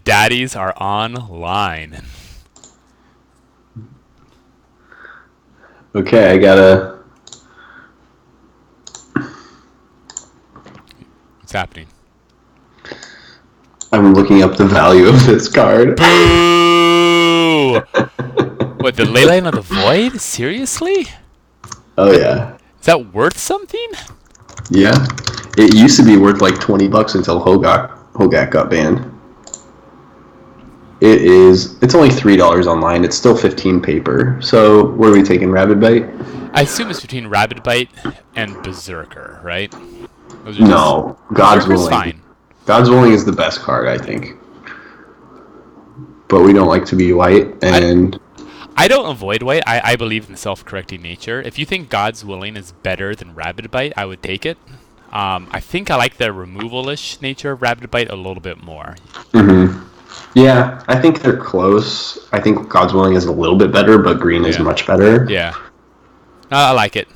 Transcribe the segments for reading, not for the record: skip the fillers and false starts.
daddies are online. Okay, I gotta. What's happening? I'm looking up the value of this card. Boo! What, the Leyline of the Void? Seriously? Oh yeah, Is that worth something? yeah. It used to be worth like $20 until Hogak got banned. It is. It's only $3 online. It's still 15 paper. So what are we taking? Rabbit Bite? I assume it's between Rabid Bite and Berserker, right? Those are just No, God's Berserker's Willing. fine. God's Willing is the best card, I think. But we don't like to be white, and I don't avoid white. I believe in self-correcting nature. If you think God's Willing is better than Rabid Bite, I would take it. I think I like the removal-ish nature of Rabid Bite a little bit more. yeah, I think they're close. I think God's Willing is a little bit better, but green is Yeah. much better. Yeah. I like it.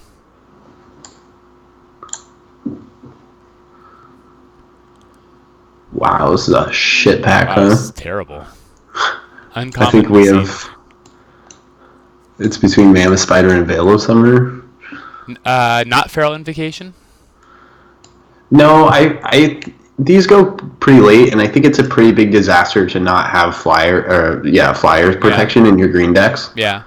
Wow, this is a shit pack, Wow, huh? this is terrible. Uncommon. I think we missing. have. It's between Mammoth Spider and Veil of Summer. Not Feral Invocation. No, these go pretty late, and I think it's a pretty big disaster to not have flyers protection in your green decks. Yeah.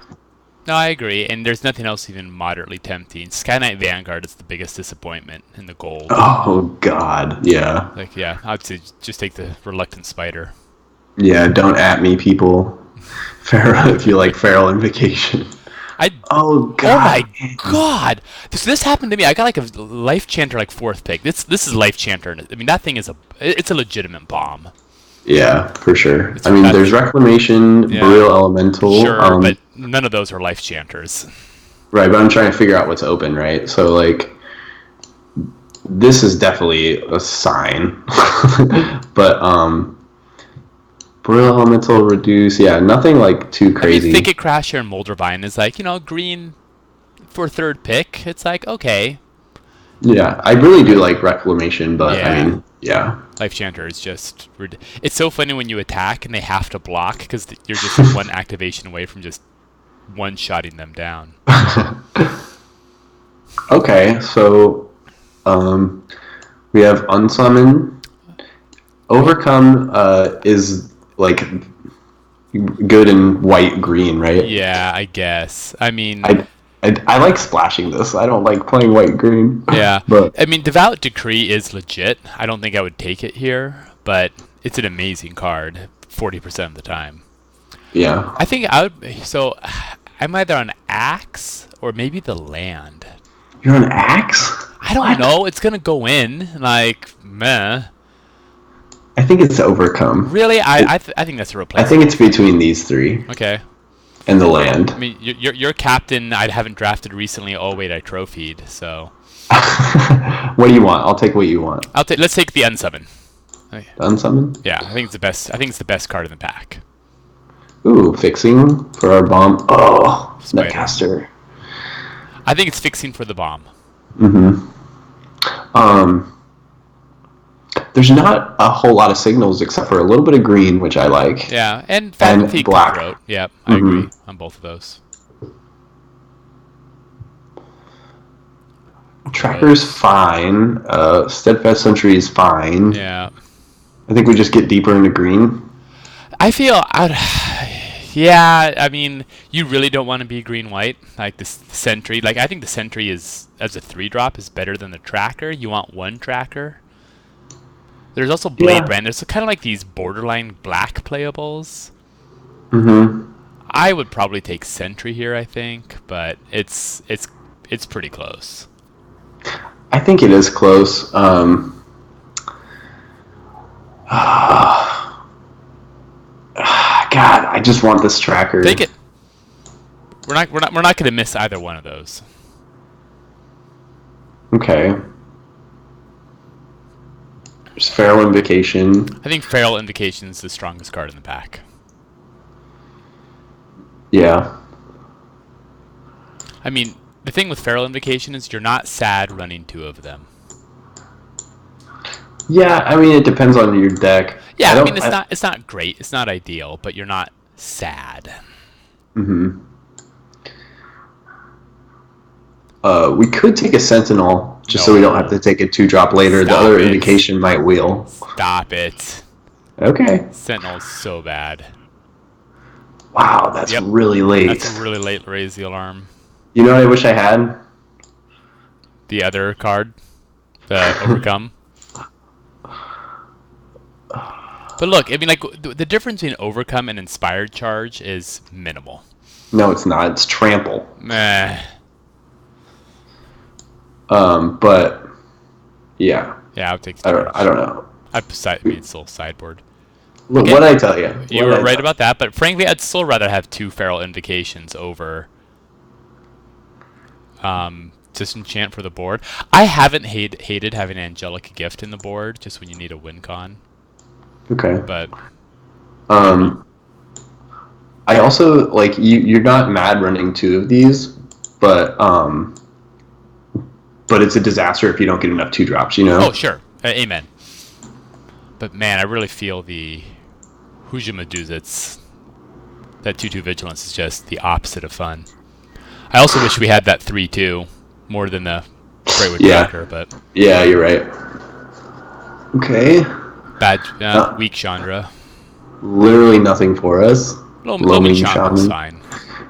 No, I agree. And there's nothing else even moderately tempting. Sky Knight Vanguard is the biggest disappointment in the gold. Oh God, yeah, Like, yeah, I'd say just take the Reluctant Spider. yeah. Don't at me, people. Feral, if you like Feral Invocation. Oh God. Oh my God! This happened to me. I got like a Life Chanter like 4th pick. This is Life Chanter. I mean, that thing is it's a legitimate bomb. Yeah, for sure. I mean, there's Reclamation, Yeah. Boreal Elemental. Sure, but none of those are Life Chanters. Right, but I'm trying to figure out what's open, right? So, like, this is definitely a sign. But, Boreal Elemental, Reduce, yeah, nothing, like, too crazy. I mean, Thicket Crasher and Moldervine is like, green for 3rd pick. It's like, okay. Yeah, I really do like Reclamation, but, Yeah. I mean, yeah. Life Chanter is just... It's so funny when you attack and they have to block because you're just one activation away from just one-shotting them down. Okay, so we have Unsummon. Overcome is like good in white green, right? Yeah, I guess. I mean... I like splashing this. I don't like playing white green. Yeah, but I mean, Devout Decree is legit. I don't think I would take it here, but it's an amazing card 40% of the time. Yeah. I think I would... So, I'm either on Axe or maybe the land. You're on Axe? I don't know. It's going to go in. Like, meh. I think it's Overcome. Really? I think that's a replacement. I think it's between these three. Okay. And the land. I mean, your captain I haven't drafted recently. Oh, wait, I trophied, so... What do you want? I'll take what you want. Let's take the Unsummon. Unsummon? Yeah, I think it's the best. I think it's the best card in the pack. Ooh, fixing for our bomb. Oh, Spider. Netcaster. I think it's fixing for the bomb. There's not a whole lot of signals except for a little bit of green, which I like. Yeah, and Phantom Thief black. Cutthroat. Yeah, I agree on both of those. Tracker's fine. Steadfast Sentry is fine. Yeah. I think we just get deeper into green. I feel yeah, I mean, you really don't want to be green-white, like the Sentry. Like, I think the Sentry is, as a 3-drop, is better than the Tracker. You want one Tracker. There's also Blade Brand. There's kind of like these borderline black playables. I would probably take Sentry here, I think, but it's pretty close. I think it is close. God, I just want this Tracker. Take it. We're not going to miss either one of those. Okay. There's Feral Invocation. I think Feral Invocation is the strongest card in the pack. Yeah. I mean, the thing with Feral Invocation is you're not sad running 2 of them. Yeah, I mean it depends on your deck. Yeah, I I mean don't. it's not great, it's not ideal, but you're not sad. Mm-hmm. We could take a Sentinel just so we don't have to No, take a 2-drop later. The stop other it, indication might wheel. stop it. Okay. Sentinel's so bad. Wow, that's Yep, really that's late. a really late raise the alarm. You know what I wish I had? The other card, the overcome. But look, I mean, like the difference between overcome and inspired charge is minimal. No, it's not. It's Trample. Meh. But yeah, Yeah, I'll take the I don't. charge. I don't know. I mean, it's still sideboard. Look, Again, what I tell you? you were right about that, but frankly, I'd still rather have 2 feral invocations over disenchant for the board. I haven't hated having Angelic Gift in the board just when you need a win con. Okay. But I also like you. You're not mad running 2 of these, but it's a disaster if you don't get enough 2-drops. You know. oh sure, amen. But man, I really feel the Huja Medusa. That 2/2 vigilance is just the opposite of fun. I also wish we had that 3/2 more than the Brightwood Tracker, but yeah, you're right. Okay. bad, weak Chandra. Literally nothing for us. Lomin Shaman's fine.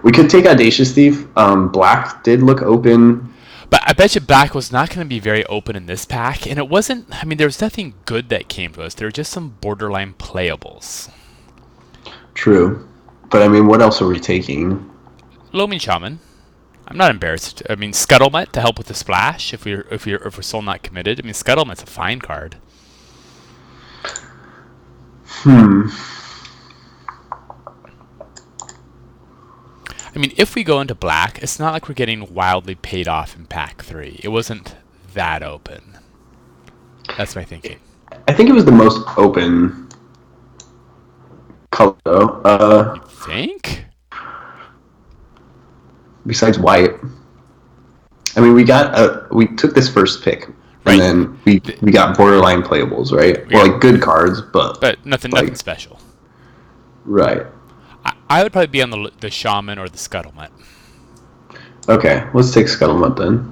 We could take Audacious Thief. Black did look open. But I bet you Black was not going to be very open in this pack, and it wasn't. I mean, there was nothing good that came to us. There were just some borderline playables. True. But I mean, what else are we taking? Lomin Shaman. I'm not embarrassed. I mean, Scuttlemutt to help with the splash if we're still not committed. I mean, Scuttlemutt's a fine card. I mean, if we go into Black, it's not like we're getting wildly paid off in pack 3. It wasn't that open. That's my thinking. I think it was the most open color, though. You think? Besides white. I mean, we took this first pick, Right. and then we got borderline playables, right? Yeah. Well, like good cards, but nothing special. Right. I would probably be on the Shaman or the Scuttlemutt. Okay, let's take Scuttlemutt then.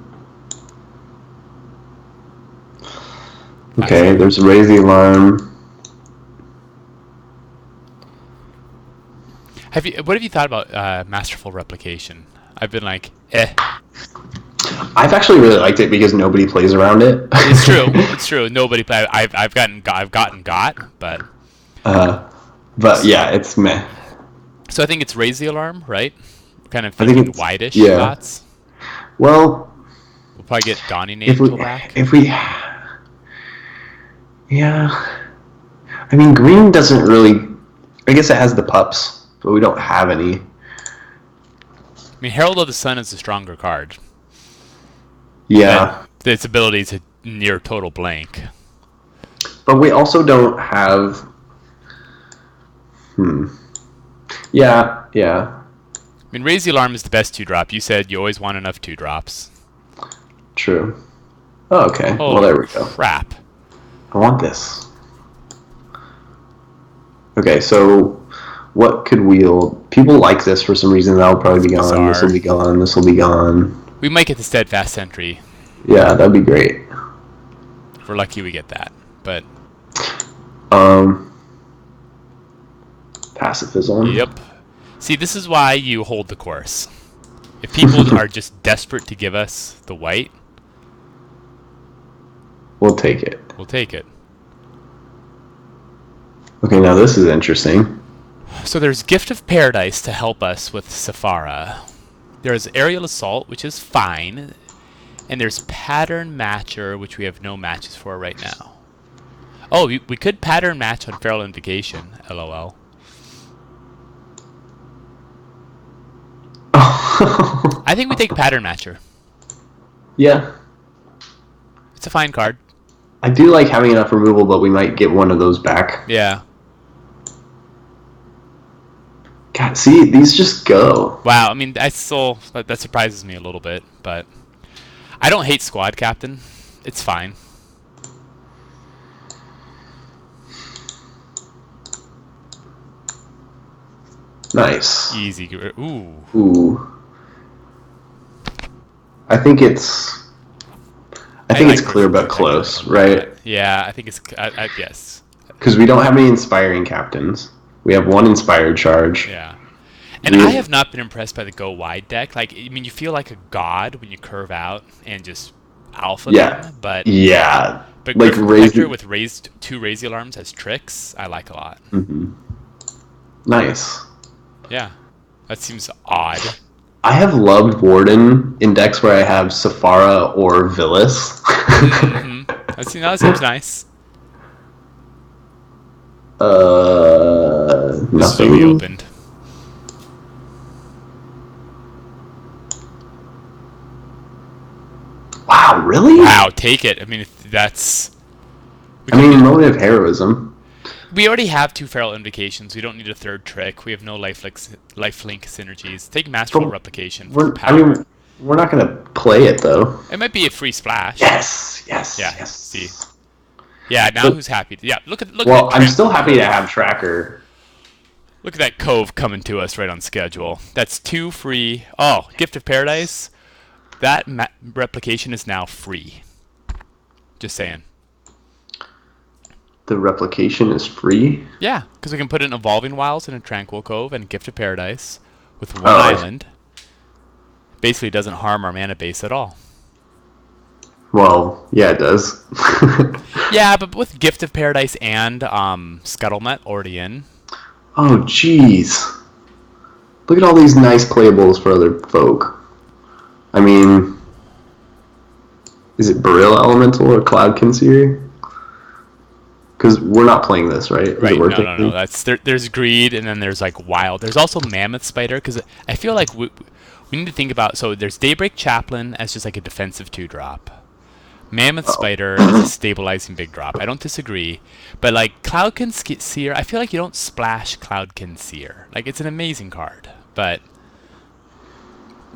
Okay, there's Raise the Alarm. What have you thought about Masterful Replication? I've been like, eh. I've actually really liked it because nobody plays around it. It's true. It's true. Nobody play. I've gotten but. But yeah, it's meh. So I think it's Raise the Alarm, right? Kind of I think thinking it's wide-ish yeah. shots. Well, We'll probably get Donnie if Angel back. Yeah. I mean, green doesn't really. I guess it has the pups, but we don't have any. I mean, Herald of the Sun is a stronger card. Yeah. And its ability is a near total blank. But we also don't have. Yeah. I mean, Raise the Alarm is the best 2-drop. You said you always want enough 2-drops. True. Oh, okay. Oh, well, there we go. Crap. I want this. Okay, so what could wheel? People like this for some reason. That'll probably be gone. This will be gone. This will be gone. We might get the Steadfast Sentry. Yeah, that'd be great. If we're lucky, we get that. But pacifism. Yep. See, this is why you hold the course. If people are just desperate to give us the white, we'll take it. We'll take it. Okay, now this is interesting. So there's Gift of Paradise to help us with Safara. There's Aerial Assault, which is fine. And there's Pattern Matcher, which we have no matches for right now. Oh, we could Pattern Match on Feral Invocation. LOL. I think we take Pattern Matcher. Yeah. It's a fine card. I do like having enough removal, but we might get one of those back. Yeah. God, see, these just go. Wow, I mean, that surprises me a little bit, but I don't hate Squad Captain. It's fine. Nice. Easy. Ooh. Ooh. I think it's like clear Personal but Protector close, a lot. right? Yeah, I think it's. Yes. Because we don't have any inspiring captains. We have one inspired charge. Yeah. And I We have not been impressed by the go wide deck. Like, I mean, you feel like a god when you curve out and just alpha yeah them, but yeah like Griffin raise Protector the with two raise alarms as tricks, I like a lot. nice. Yeah, that seems odd. I have loved Warden in decks where I have Safara or Villas. Mm-hmm. That seems nice. This is what we Nothing. opened. Wow, really? Wow, take it. I mean, that's. I mean, motive heroism. We already have two feral invocations. We don't need a third trick. We have no lifelink synergies. Take Masterful But Replication for the power. we're not gonna play it though. It might be a free splash. Yes, yes, Yeah. See. yes. Yeah. Now But, who's happy? Yeah. Look at well, that I'm still Tranquil happy to Cove. have Tracker. Look at that Cove coming to us right on schedule. That's two free. Oh, Gift of Paradise. That replication is now free. Just saying. The replication is free. Yeah, because we can put in Evolving Wilds and a Tranquil Cove and Gift of Paradise with one Oh, island. Basically doesn't harm our mana base at all. well, yeah, it does. Yeah, but with Gift of Paradise and Scuttlemet already in. Oh, jeez. Look at all these nice playables for other folk. I mean, is it Barilla Elemental or Cloud Concealer? Because we're not playing this, right? Is Right, it worth no. it? There's Greed, and then there's like Wild. There's also Mammoth Spider, because I feel like we need to think about. So there's Daybreak Chaplain as just like a defensive 2-drop. Mammoth Spider as a stabilizing big drop. I don't disagree, but like Cloud Concealer, I feel like you don't splash Cloud Concealer. Like it's an amazing card, but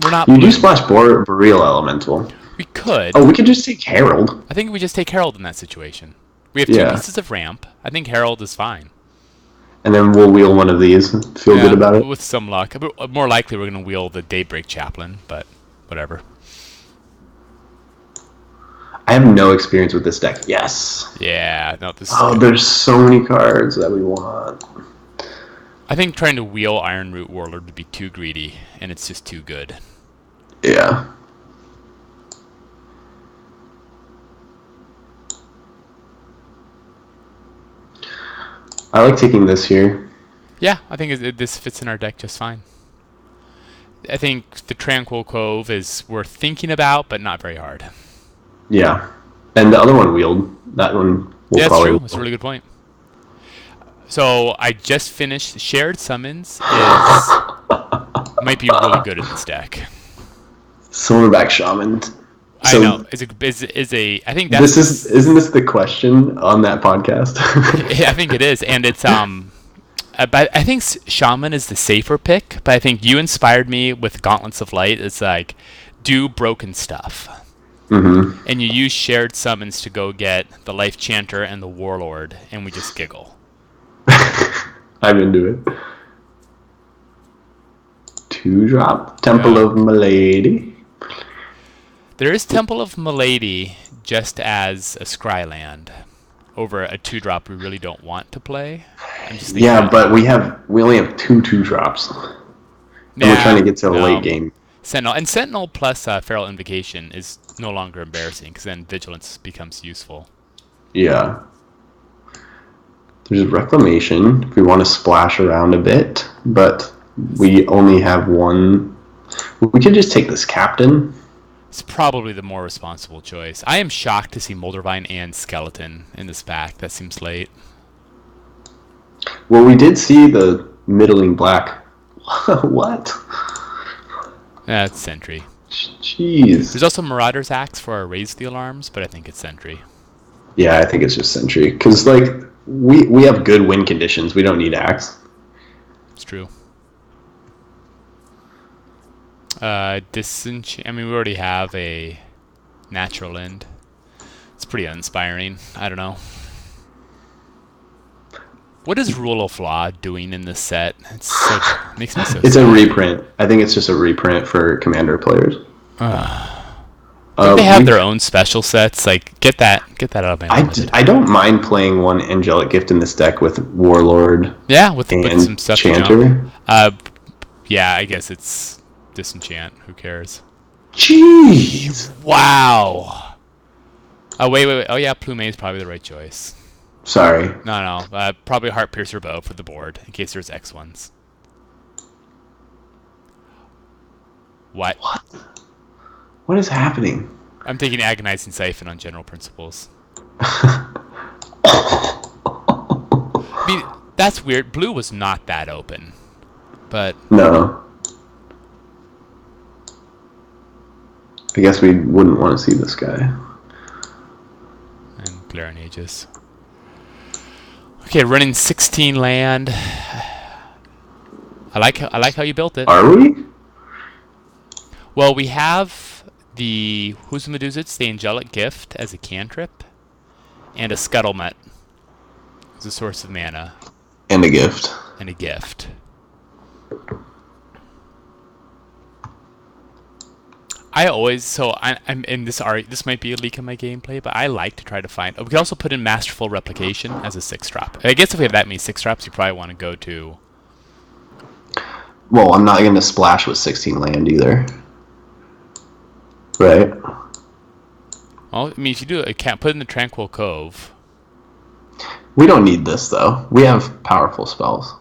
we're not. You do splash Barilla Elemental. We could. Oh, we could just take Herald. I think we just take Herald in that situation. We have two Yeah. pieces of ramp. I think Herald is fine. And then we'll wheel one of these. Feel good about it. With some luck. More likely we're going to wheel the Daybreak Chaplain, but whatever. I have no experience with this deck. Yes. Yeah, no, this is Oh, good. there's so many cards that we want. I think trying to wheel Iron Root Warlord would be too greedy, and it's just too good. Yeah. I like taking this here. Yeah, I think this fits in our deck just fine. I think the Tranquil Cove is worth thinking about, but not very hard. Yeah. And the other one wheeled. That one will Yeah, that's probably true. That's a really good point. So I just finished Shared Summons might be really good in this deck. Silverback Shaman. I know. I think that's Isn't this the question on that podcast? I think it is, and it's but I think Shaman is the safer pick. But I think you inspired me with Gauntlets of Light. It's like do broken stuff, and you use Shared Summons to go get the Life Chanter and the Warlord, and we just giggle. I'm into it. 2-drop Temple of Milady. There is Temple of Milady just as a Scryland over a 2-drop we really don't want to play. I'm just thinking Yeah, but we only have 2-2-drops. And we're trying to get to the late game. Sentinel plus Feral Invocation is no longer embarrassing because then Vigilance becomes useful. Yeah. There's Reclamation if we want to splash around a bit, but we only have one. We could just take this Captain. It's probably the more responsible choice. I am shocked to see Moldervine and Skeleton in this pack. That seems late. Well, we did see the middling black. What? That's Sentry. Jeez. There's also Marauder's Axe for our Raise the Alarms, but I think it's Sentry. Yeah, I think it's just Sentry. Because, like, we have good win conditions. We don't need Axe. It's true. I mean, we already have a Natural End. It's pretty uninspiring. I don't know. What is Rule of Law doing in this set? It makes me so It's sad. a reprint. I think it's just a reprint for Commander players. Don't they have We their own special sets? Like, get that out of my limited. I don't mind playing one Angelic Gift in this deck with Warlord Yeah, with and some stuff to Chanter. jump. Yeah, I guess it's Disenchant. Who cares? Jeez. Wow. Oh, wait. Oh, yeah, Plume is probably the right choice. Sorry. No. Probably Heart Piercer Bow for the board, in case there's X ones. What? What is happening? I'm thinking Agonizing Siphon on general principles. I mean, that's weird. Blue was not that open. But... No. I guess we wouldn't want to see this guy. And Glaring Aegis. Okay, running 16 land. I like how you built it. Are we? Well, we have who's the Medusits? The Angelic Gift as a cantrip, and a Scuttlemet as a source of mana. And a gift. And a gift. I'm in this. This might be a leak in my gameplay, but I like to try to find. We could also put in Masterful Replication as a 6-drop. I guess if we have that many 6-drops, you probably want to go to. Well, I'm not going to splash with 16 land either. Right? Well, I mean, if you do it, it can't put in the Tranquil Cove. We don't need this, though. We have powerful spells.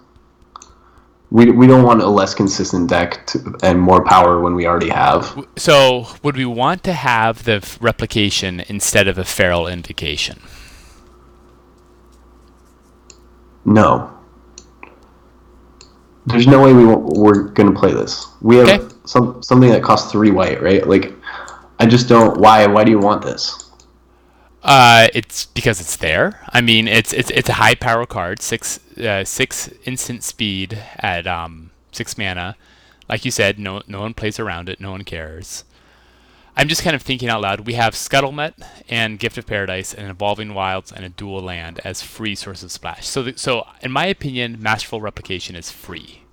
We don't want a less consistent deck and more power when we already have. So, would we want to have the replication instead of a Feral Invocation? No. There's no way we're going to play this. We have something that costs 3 white, right? Like, I just don't... Why do you want this? It's because it's there. I mean, it's a high power card, 6 instant speed at 6 mana. Like you said, no one plays around it, no one cares. I'm just kind of thinking out loud. We have Scuttlemet and Gift of Paradise and Evolving Wilds and a dual land as free source of splash. So in my opinion, Masterful Replication is free.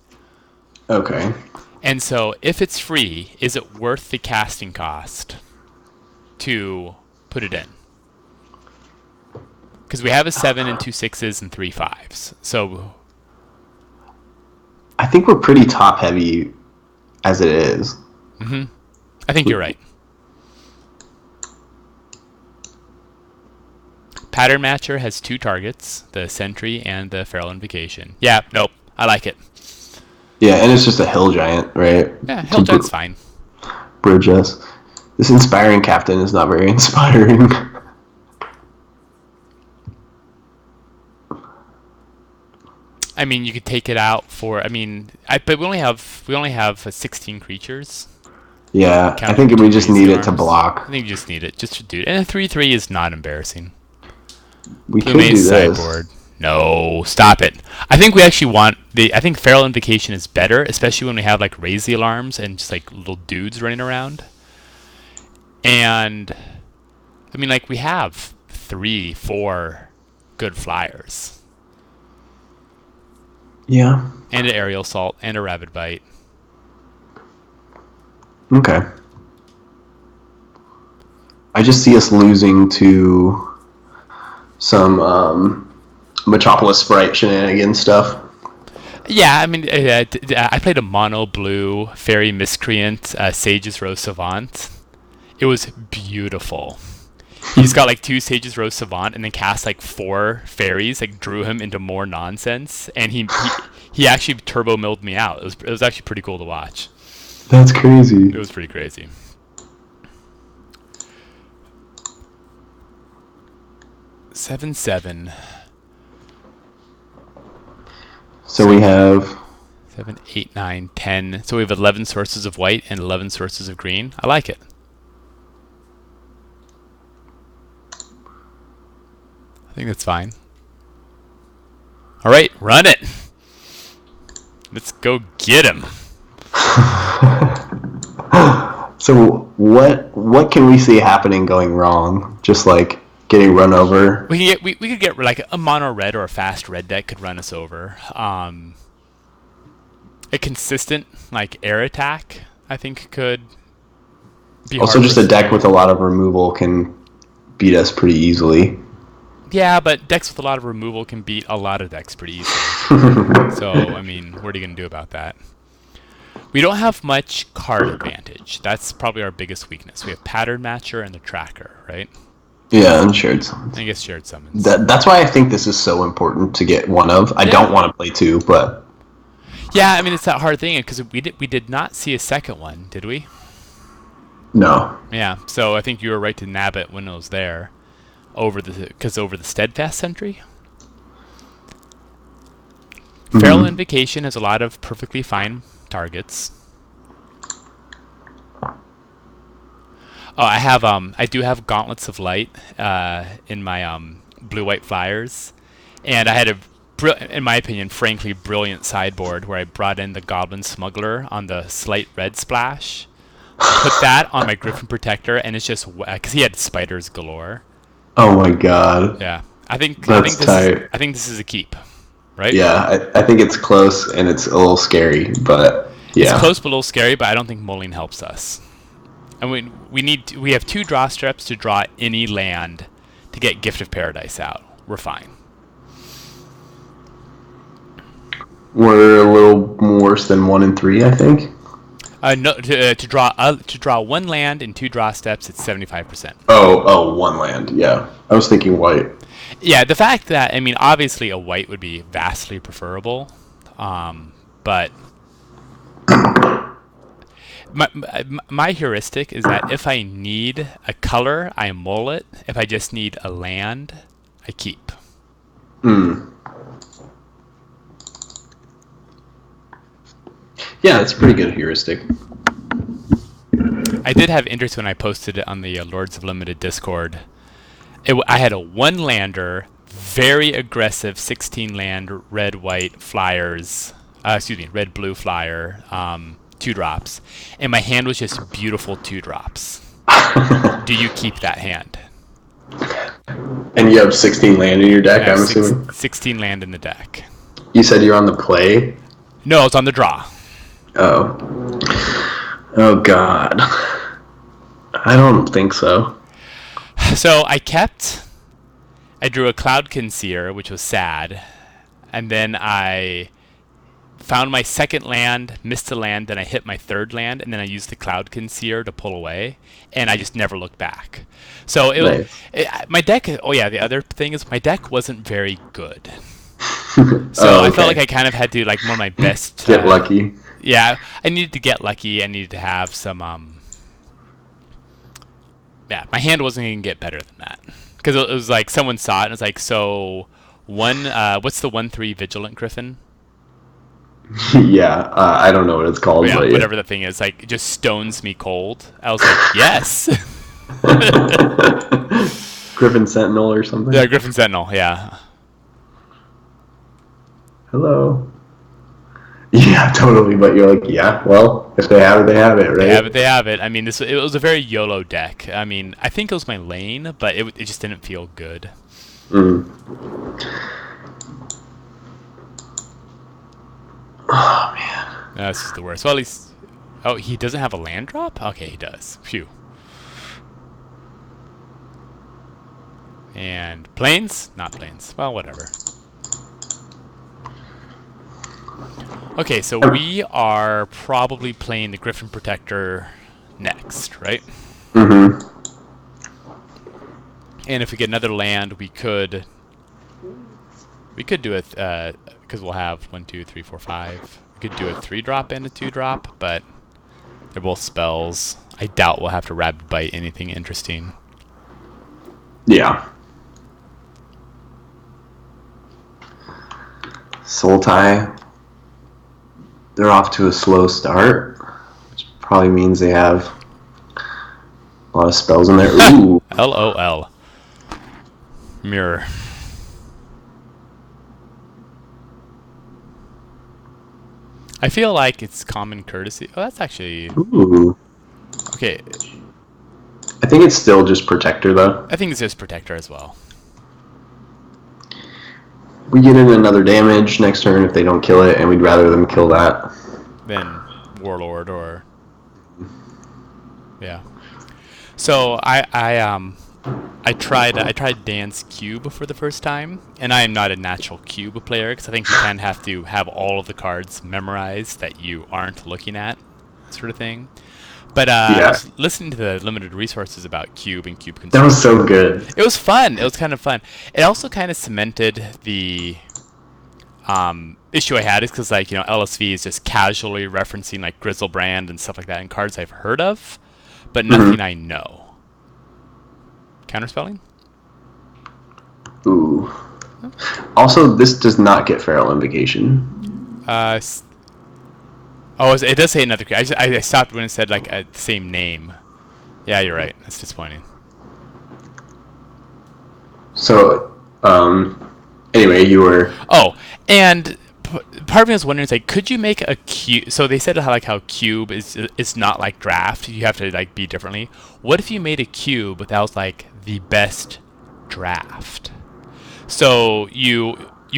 Okay. And so if it's free, is it worth the casting cost to put it in? Because we have a 7 and 2 6s and 3 5s. So I think we're pretty top heavy as it is. I think you're right. Pattern Matcher has 2 targets, the Sentry and the Feral Invocation. Yeah, nope. I like it. Yeah, and it's just a Hill Giant, right? Yeah, Hill Giant's fine. Bridge us. This Inspiring Captain is not very inspiring. I mean, you could take it out for. I mean, but we only have 16 creatures. Yeah, I think we just need it to block. I think you just need it just to do it. And a 3/3 is not embarrassing. We could do this. Sideboard. No, stop it. I think we actually want I think Feral Invocation is better, especially when we have like Raise the Alarms and just like little dudes running around. And I mean, like we have 3, 4 good flyers. Yeah. And an Aerial Assault and a Rabid Bite. Okay. I just see us losing to some Metropolis Sprite shenanigans stuff. Yeah, I mean, I played a mono blue Fairy Miscreant Sage's Rose Savant. It was beautiful. He's got like 2 Sage's Rose Savant and then cast like 4 fairies, like drew him into more nonsense, and he actually turbo milled me out. It was actually pretty cool to watch. That's crazy. It was pretty crazy. Seven. So we have 7, 8, 9, 10. So we have 11 sources of white and 11 sources of green. I like it. I think that's fine. All right, run it. Let's go get him. So what can we see happening going wrong? Just like getting run over. We could get like a mono red or a fast red deck could run us over. A consistent like air attack, I think, could be Also, hard for just us a to deck do. with a lot of removal can beat us pretty easily. Yeah, but decks with a lot of removal can beat a lot of decks pretty easily. So, I mean, what are you going to do about that? We don't have much card advantage. That's probably our biggest weakness. We have Pattern Matcher and the Tracker, right? Yeah, and shared summons. I guess Shared Summons. That's why I think this is so important to get one of. I don't want to play two, but Yeah, I mean, it's that hard thing because we did not see a second one, did we? no. Yeah, so I think you were right to nab it when it was there, over the Steadfast Sentry. Feral Invocation has a lot of perfectly fine targets. Oh, I do have Gauntlets of Light in my blue-white flyers, and I had in my opinion, frankly brilliant sideboard where I brought in the Goblin Smuggler on the slight red splash, put that on my Griffin Protector, and it's just because he had spiders galore. Oh my god. Yeah, I think tight. I think this is a keep, right? Yeah, I think it's close and it's a little scary, but yeah. It's close but a little scary, but I don't think Mulling helps us. And we have 2 draw steps to draw any land to get Gift of Paradise out. We're fine. We're a little worse than 1 and 3, I think. No, to draw 1 land in 2 draw steps, it's 75%. Oh, 1 land. Yeah, I was thinking white. Yeah, the fact that obviously a white would be vastly preferable, but my heuristic is that if I need a color, I mull it. If I just need a land, I keep. Yeah, it's a pretty good heuristic. I did have interest when I posted it on the Lords of Limited Discord. I had a 1-lander, very aggressive 16-land red-white flyers. Red-blue flyer, 2-drops, and my hand was just beautiful 2-drops. Do you keep that hand? And you have 16 land in your deck, I'm assuming? 16 land in the deck. You said you're on the play? No, it's on the draw. Oh. Oh, God. I don't think so. So I drew a Cloudkin Seer, which was sad, and then I found my second land, missed a land, then I hit my third land, and then I used the Cloudkin Seer to pull away, and I just never looked back. So my deck. Oh yeah, the other thing is my deck wasn't very good. So I felt like I kind of had to one of my best get lucky. Yeah, I needed to get lucky. I needed to have some. Yeah, my hand wasn't going to get better than that because it was like someone saw it and it was like, so one. What's the 1/3 Vigilant Griffin? Yeah, I don't know what it's called. Yeah, but whatever the thing is, like it just stones me cold. I was like, yes. Griffin Sentinel or something? Yeah, Griffin Sentinel, yeah. Hello. Yeah, totally. But you're like, yeah, well, if they have it, they have it, right? They have it. I mean, it was a very YOLO deck. I mean, I think it was my lane, but it just didn't feel good. Oh, man. No, this is the worst. Well, at least... Oh, he doesn't have a land drop? Okay, he does. Phew. And planes? Not planes. Well, whatever. Okay, so we are probably playing the Griffin Protector next, right? Mm-hmm. And if we get another land, we could do it, because we'll have 1, 2, 3, 4, 5. We could do a 3-drop and a 2-drop, but they're both spells. I doubt we'll have to Rabid Bite anything interesting. Yeah. Soul Tie. They're off to a slow start, which probably means they have a lot of spells in there. Ooh. LOL. Mirror. I feel like it's common courtesy. Oh, that's actually... Ooh. Okay. I think it's still just Protector, though. I think it's just Protector as well. We get in another damage next turn if they don't kill it, and we'd rather them kill that. Than Warlord or... Yeah. So I tried Dan's Cube for the first time, and I am not a natural Cube player because I think you kind of have to have all of the cards memorized that you aren't looking at, sort of thing. But I was listening to the limited resources about Cube and Cube construction. That was so good. It was fun. It was kind of fun. It also kind of cemented the issue I had is because, like, you know, LSV is just casually referencing like Grizzlebrand and stuff like that in cards I've heard of, but nothing I know. Counterspelling? Ooh. Also, this does not get Feral Invocation. It does say another. I stopped when it said like the same name. Yeah, you're right. That's disappointing. So, anyway, you were... Oh, and part of me was wondering, it's like, could you make a cube? So they said how cube is not like draft. You have to like be differently. What if you made a cube that was like the best draft? So you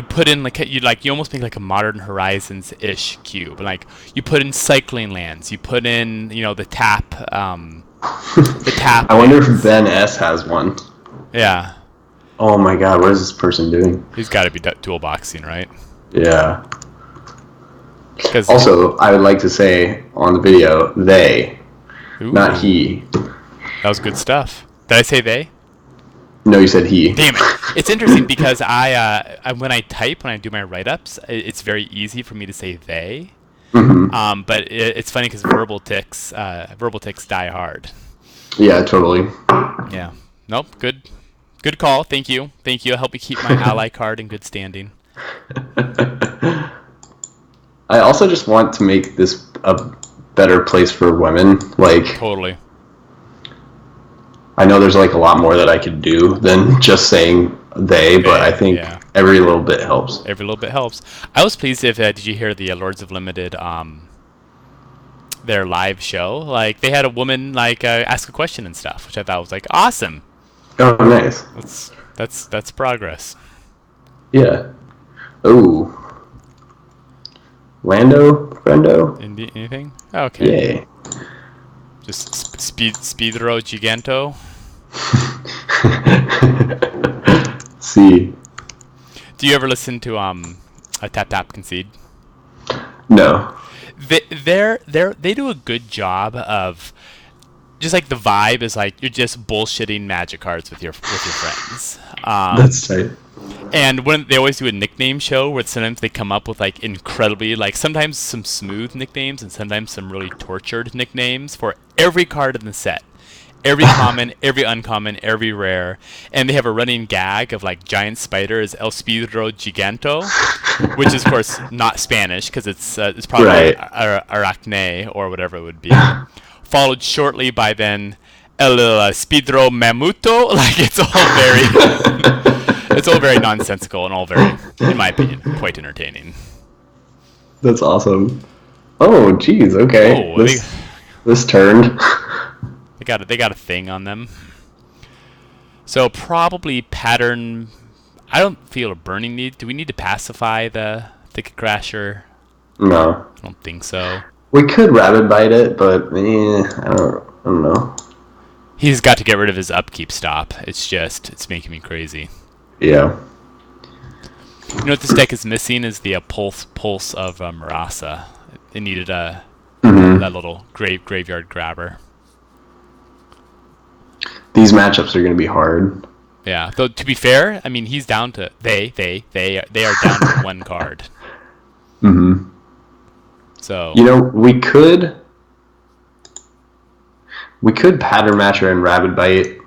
put in you almost make like a Modern Horizons ish cube. Like you put in cycling lands. You put in the tap. The tap. I wonder if Ben S has one. Yeah. Oh my God, what is this person doing? He's got to be dual boxing, right? Yeah. Also, I would like to say on the video, they, not he. That was good stuff. Did I say they? No, you said he. Damn it! It's interesting because when I do my write-ups, it's very easy for me to say they. Mm-hmm. But it's funny because verbal tics die hard. Yeah, totally. Yeah. Nope. Good call. Thank you. I'll help you keep my ally card in good standing. I also just want to make this a better place for women. Like, totally. I know there's like a lot more that I could do than just saying they, but I think every little bit helps. Every little bit helps. I was pleased did you hear the Lords of Limited their live show? Like they had a woman ask a question and stuff, which I thought was like awesome. Oh, nice. That's progress. Yeah. Oh. Friendo? Anything? Okay. Yeah. Just Speedro Giganto. See. Do you ever listen to a Tap Concede? No. They do a good job of just like the vibe is like you're just bullshitting Magic cards with your friends. That's tight. And when they always do a nickname show where sometimes they come up with like incredibly sometimes some smooth nicknames and sometimes some really tortured nicknames for every card in the set. Every common, every uncommon, every rare. And they have a running gag of like Giant Spider is El Speedro Giganto, which is of course not Spanish because it's probably right. Arachne or whatever it would be. Followed shortly by then El Speedro Mamuto. Like it's all very nonsensical and all very, in my opinion, quite entertaining. That's awesome. Oh, geez. Okay. Oh, this turned. They got a thing on them. So probably pattern. I don't feel a burning need. Do we need to pacify the Thicket Crasher? No. I don't think so. We could Rabid Bite it, but I don't know. He's got to get rid of his upkeep stop. It's making me crazy. Yeah. You know what this deck is missing is the pulse of Marasa. It needed that little graveyard grabber. These matchups are going to be hard. Yeah. Though to be fair, I mean he's down to they are down to one card. Mm-hmm. So we could Pattern Matcher and Rabid Bite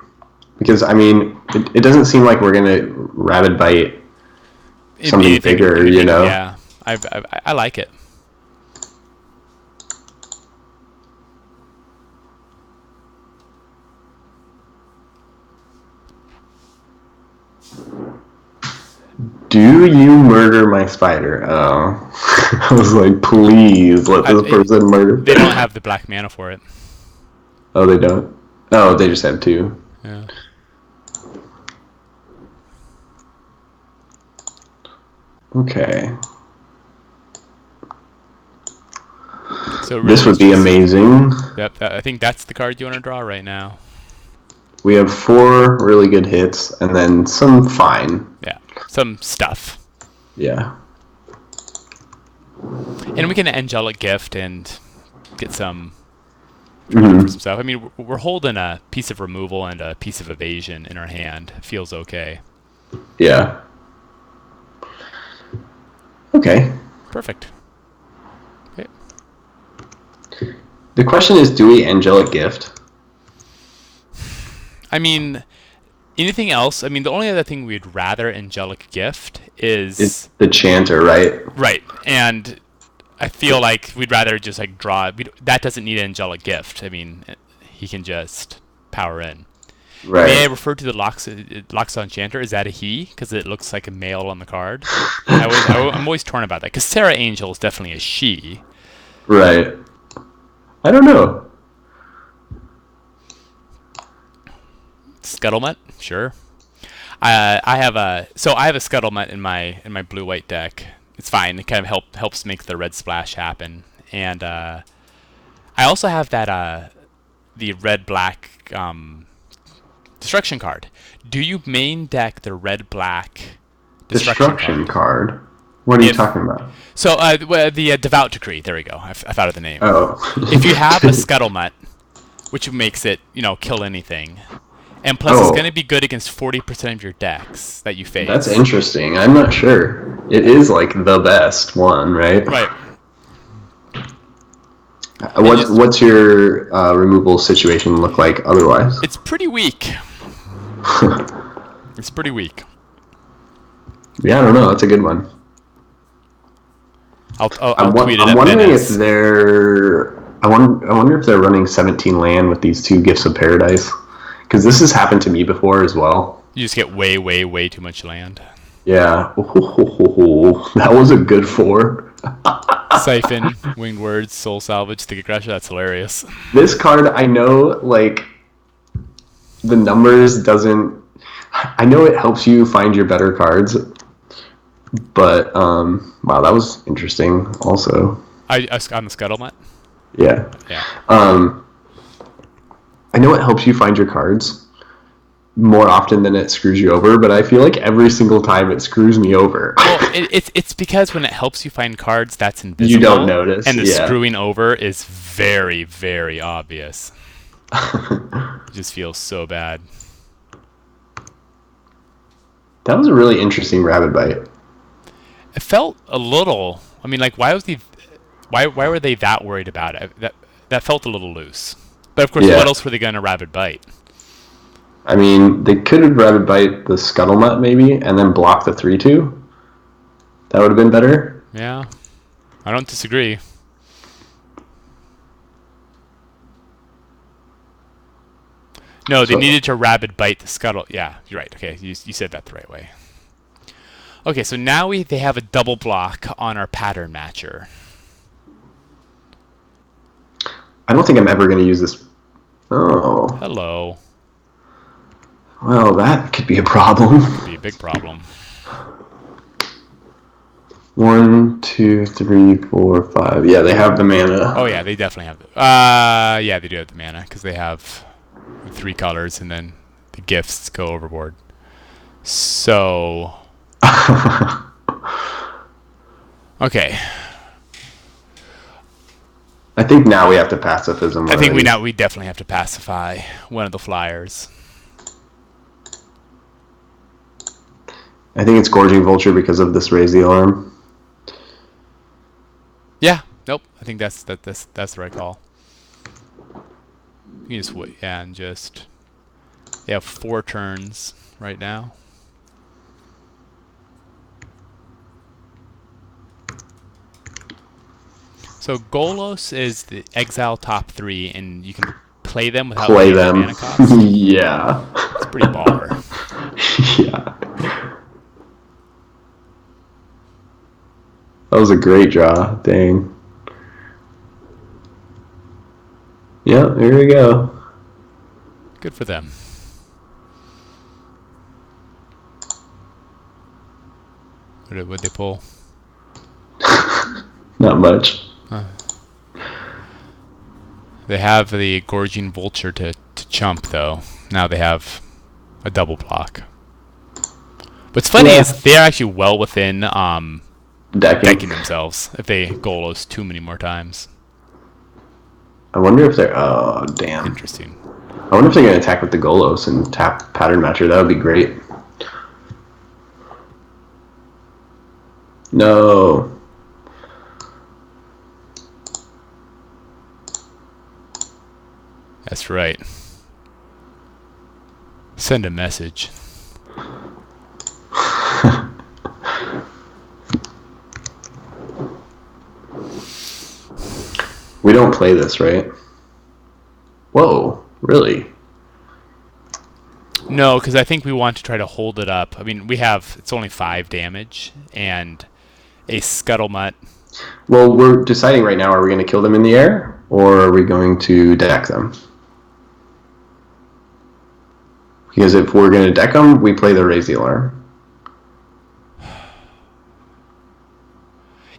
because I mean it doesn't seem like we're gonna Rabid Bite something bigger, Yeah, I like it. Do you murder my spider? Oh. I was like, please let this person murder. They don't have the black mana for it. Oh, they don't? Oh, they just have 2. Yeah. Okay. So This really, would it's be just. amazing. Yep. I think that's the card you want to draw right now. We have 4 really good hits, and then some fine. Yeah. Some stuff. Yeah. And we can angelic gift and get some. Try to look for Hmm. some stuff. I mean, we're holding a piece of removal and a piece of evasion in our hand. Feels okay. Yeah. Okay. Perfect. Okay. The question is, do we angelic gift? I mean, anything else? I mean, the only other thing we'd rather angelic gift It's is the chanter, right? right, and I feel like we'd rather just like draw. That doesn't need an angelic gift. I mean, he can just power in. May I Right. refer to the Loxodon Enchanter? Is that a he? Because it looks like a male on the card. I'm always torn about that. Because Sarah Angel is definitely a she. Right. I don't know. Scuttlemutt, sure. I have a Scuttlemutt in my blue white deck. It's fine. It kind of helps make the red splash happen. And I also have that the red black destruction card. Do you main deck the red black destruction Destruction card? card. What are you If talking about? so, the Devout Decree. There we go. I thought of the name. Oh. If you have a Scuttlemutt, which makes it kill anything, and plus it's going to Oh, be good against 40% of your decks that you that's face. interesting. I'm not sure. It is like the best one, right? Right. And just What's your removal situation look like otherwise? it's pretty weak. It's pretty weak. Yeah, I don't know. That's a good one. I'll tweet it I'm at wondering if Menace. they're. I wonder if they're running 17 land with these 2 Gifts of Paradise, because this has happened to me before as well. You just get way, way, way too much land. Yeah, that was a good 4. Siphon, Winged Words, Soul Salvage, Ticket Crusher. That's hilarious. This card, I know, like the numbers doesn't. I know it helps you find your better cards, but wow, that was interesting. Also, On the Scuttlemutt. yeah, Yeah. um, I know it helps you find your cards more often than it screws you over, but I feel like every single time it screws me over. Well, it's because when it helps you find cards, that's You don't invisible, notice, and the yeah. screwing over is very, very obvious. It just feels so bad. That was a really interesting rabbit bite. It felt a little. I mean, like, why was he? Why were they that worried about it? That felt a little loose. But of course, what Yeah, else were they going to rabid bite? I mean, they could have rabbit bite the scuttlemutt maybe, and then block the 3/2. That would have been better. Yeah, I don't disagree. No, they So needed to rabid bite the scuttle. Yeah, you're right. Okay, you said that the right way. Okay, so now they have a double block on our pattern matcher. I don't think I'm ever going to use this. Oh, Hello. well, that could be a problem. Could be a big problem. 1, 2, 3, 4, 5. Yeah, they have the mana. Oh yeah, they definitely have. Yeah, they do have the mana because they have 3 colors, and then the gifts go overboard. So okay, I think now we have to pacifism I think already. we definitely have to pacify one of the flyers. I think it's Gorging Vulture because of this raise the alarm. Yeah. Nope. I think that's the right call. You can just wait. Yeah, and just they have 4 turns right now. So Golos is the exile top 3, and you can play them without Play paying their them. mana cost. Yeah. It's pretty baller. Yeah. That was a great draw. Dang. Yeah, here we go. Good for them. What they pull? Not much. They have the Gorging Vulture to chump, though. Now they have a double block. What's funny is they're actually well within decking themselves if they Golos too many more times. I wonder if they're... Oh, damn. Interesting. I wonder if they're going to attack with the Golos and tap Pattern Matcher. That would be great. No. That's right. Send a message. We don't play this, right? Whoa, really? No, because I think we want to try to hold it up. I mean, it's only 5 damage and a Scuttlemutt. Well, we're deciding right now, are we going to kill them in the air or are we going to deck them? Because if we're going to deck them, we play the Raise the Alarm.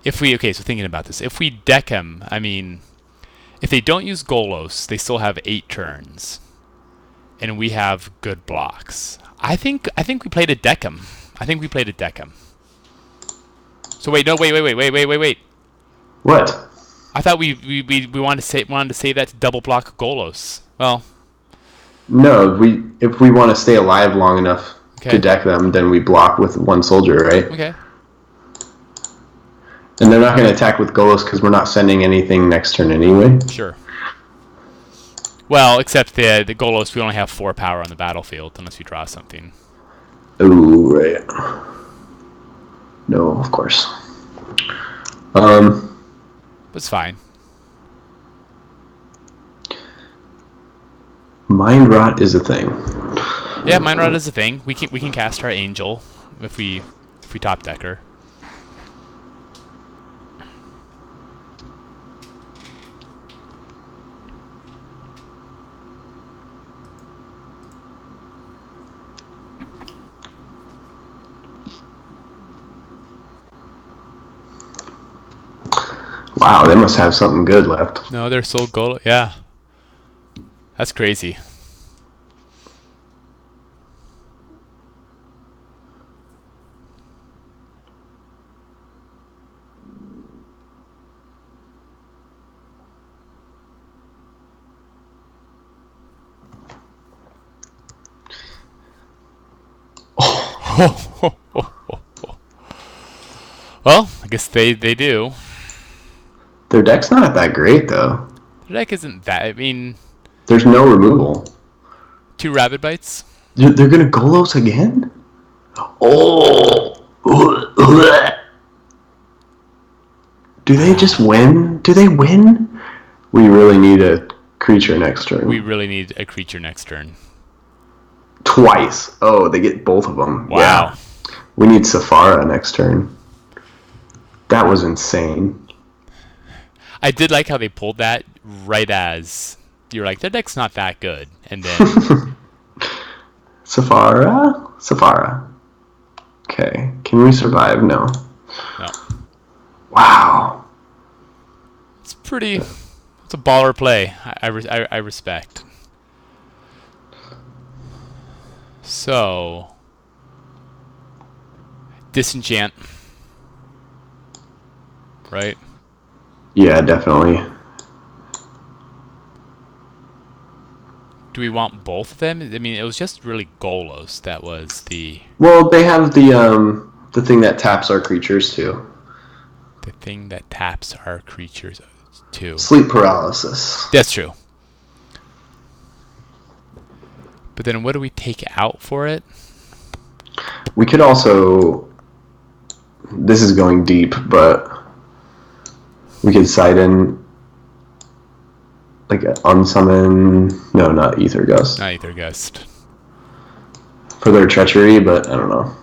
So thinking about this, if we deck them, I mean, if they don't use Golos, they still have 8 turns, and we have good blocks. I think we played a deck them. So wait. What? I thought we wanted to say that to double block Golos. Well, no. If we want to stay alive long enough to deck them, then we block with 1 soldier, right? Okay. And they're not going to attack with Golos because we're not sending anything next turn anyway. Sure. Well, except the Golos, we only have 4 power on the battlefield unless we draw something. Ooh, right. No, of course. It's fine. Mind Rot is a thing. Yeah, Mind Rot is a thing. We can cast our Angel if we top decker. Wow, they must have something good left. No, they're so goal. Yeah, that's crazy. Well, I guess they do. Their deck's not that great, though. Their deck isn't that. I mean, there's no removal. 2 Rabid Bites. They're gonna Golos again? Oh! Do they just win? Do they win? We really need a creature next turn. We really need a creature next turn. Twice. Oh, they get both of them. Wow. Yeah. We need Safara next turn. That was insane. I did like how they pulled that right as you're like, their deck's not that good. And then Safara. Okay. Can we survive? No. No. Wow. It's a baller play. I respect. So Disenchant. Right? Yeah, definitely. Do we want both of them? I mean, it was just really Golos that was the... Well, they have the thing that taps our creatures, too. The thing that taps our creatures, too. Sleep paralysis. That's true. But then what do we take out for it? We could also... This is going deep, but... We could side in... Like, unsummon... No, not Ether Gust. Not Ether Gust. For their treachery, but I don't know.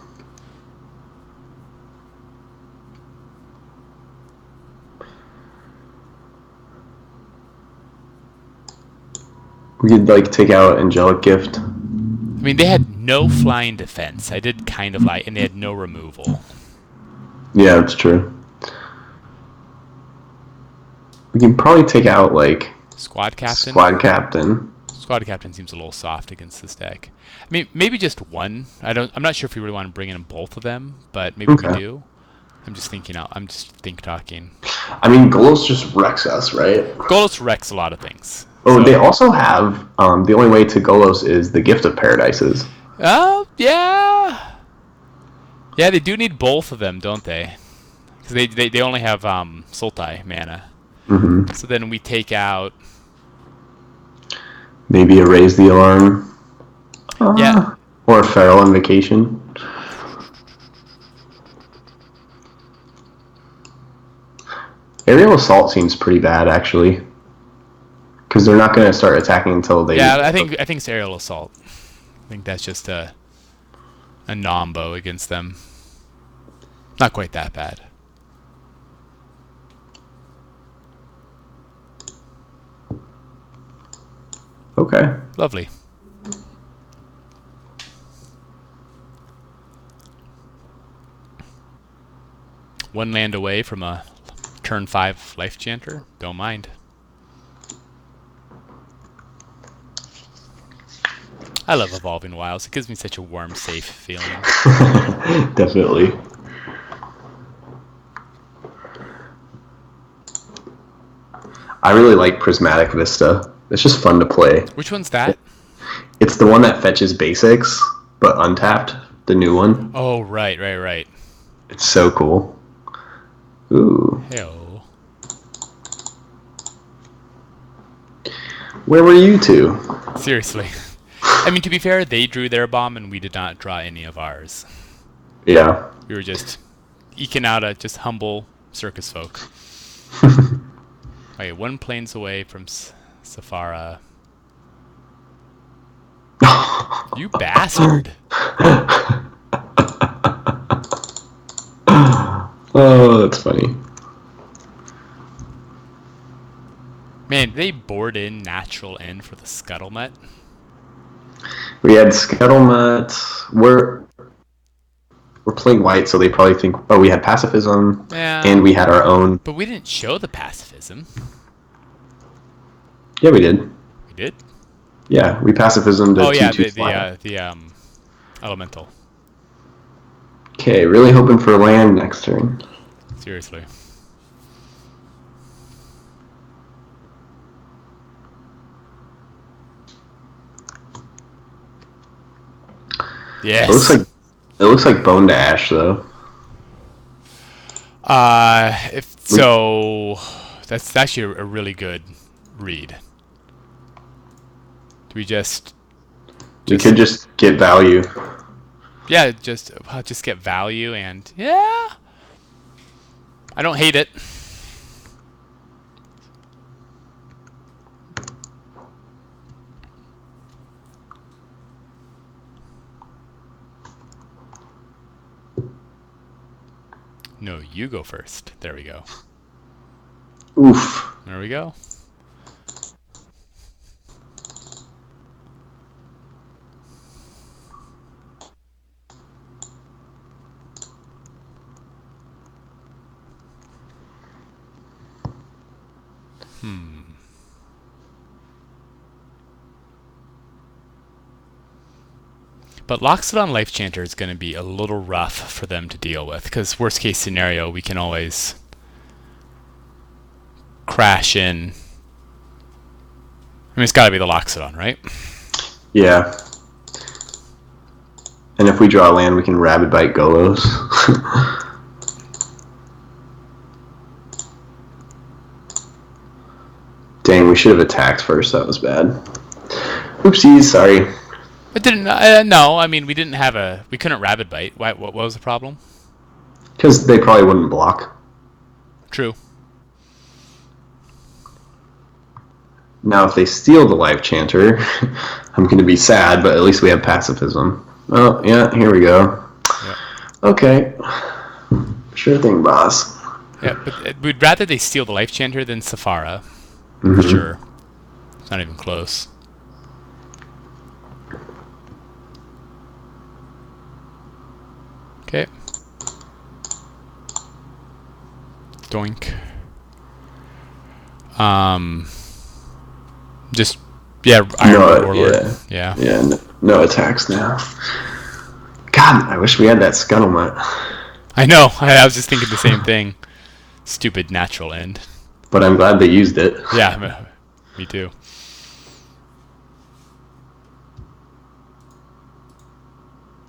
We could like take out Angelic Gift. I mean, they had no flying defense. I did kind of lie, and they had no removal. Yeah, that's true. We can probably take out like Squad captain. Squad Captain. Squad captain seems a little soft against this deck. I mean, maybe just one. I'm not sure if we really want to bring in both of them, but maybe we do. I'm just thinking out. I'm just talking. I mean, Golos just wrecks us, right? Golos wrecks a lot of things. Oh, so, they also have the only way to Golos is the Gift of Paradises. Oh, yeah. Yeah, they do need both of them, don't they? Because they only have Sultai mana. Mm-hmm. So then we take out... Maybe a Raise the Alarm. Yeah. Or a Feral Invocation. Aerial Assault seems pretty bad, actually. Because they're not going to start attacking until they... Yeah, I think it's Aerial Assault. I think that's just a nombo against them. Not quite that bad. Okay. Lovely. One land away from a turn 5 Life Chanter. Don't mind. I love Evolving Wilds. It gives me such a warm, safe feeling. Definitely. I really like Prismatic Vista. It's just fun to play. Which one's that? It's the one that fetches basics, but untapped. The new one. Oh, right. It's so cool. Ooh. Hey-oh. Where were you two? Seriously. I mean, to be fair, they drew their bomb and we did not draw any of ours. Yeah. We were just eking out a just humble circus folk. Okay, one planes away from Safara. You bastard. Oh, that's funny. Man, they board in natural end for the Scuttlemutt. We had Scuttlemutt. We're playing white, so they probably think, oh, we had pacifism, and we had our own. But we didn't show the pacifism. Yeah, we did. We did? Yeah, we pacifism to the elemental. Okay, really hoping for land next turn. Seriously. Yes. It looks like Bone to Ash though. That's actually a really good read. Do we just We could just get value. Yeah, just get value and yeah. I don't hate it. No, you go first. There we go. Oof. There we go. But Loxodon Life Chanter is going to be a little rough for them to deal with, because worst case scenario, we can always crash in. I mean, it's got to be the Loxodon, right? Yeah. And if we draw land, we can Rabid Bite Golos. Dang, we should have attacked first. That was bad. Oopsies, sorry. It didn't. No, I mean we didn't have we couldn't Rabid Bite. Why? What was the problem? Because they probably wouldn't block. True. Now, if they steal the Life Chanter, I'm going to be sad, but at least we have pacifism. Oh, yeah, here we go. Yep. Okay. Sure thing, boss. Yeah, but we'd rather they steal the Life Chanter than Safara. Mm-hmm. For sure. It's not even close. Doink. Just Ironwood No, Warlord. yeah, Yeah. yeah. No attacks now. God, I wish we had that scuttlement. I know. I was just thinking the same thing. Stupid natural end. But I'm glad they used it. Yeah, me too.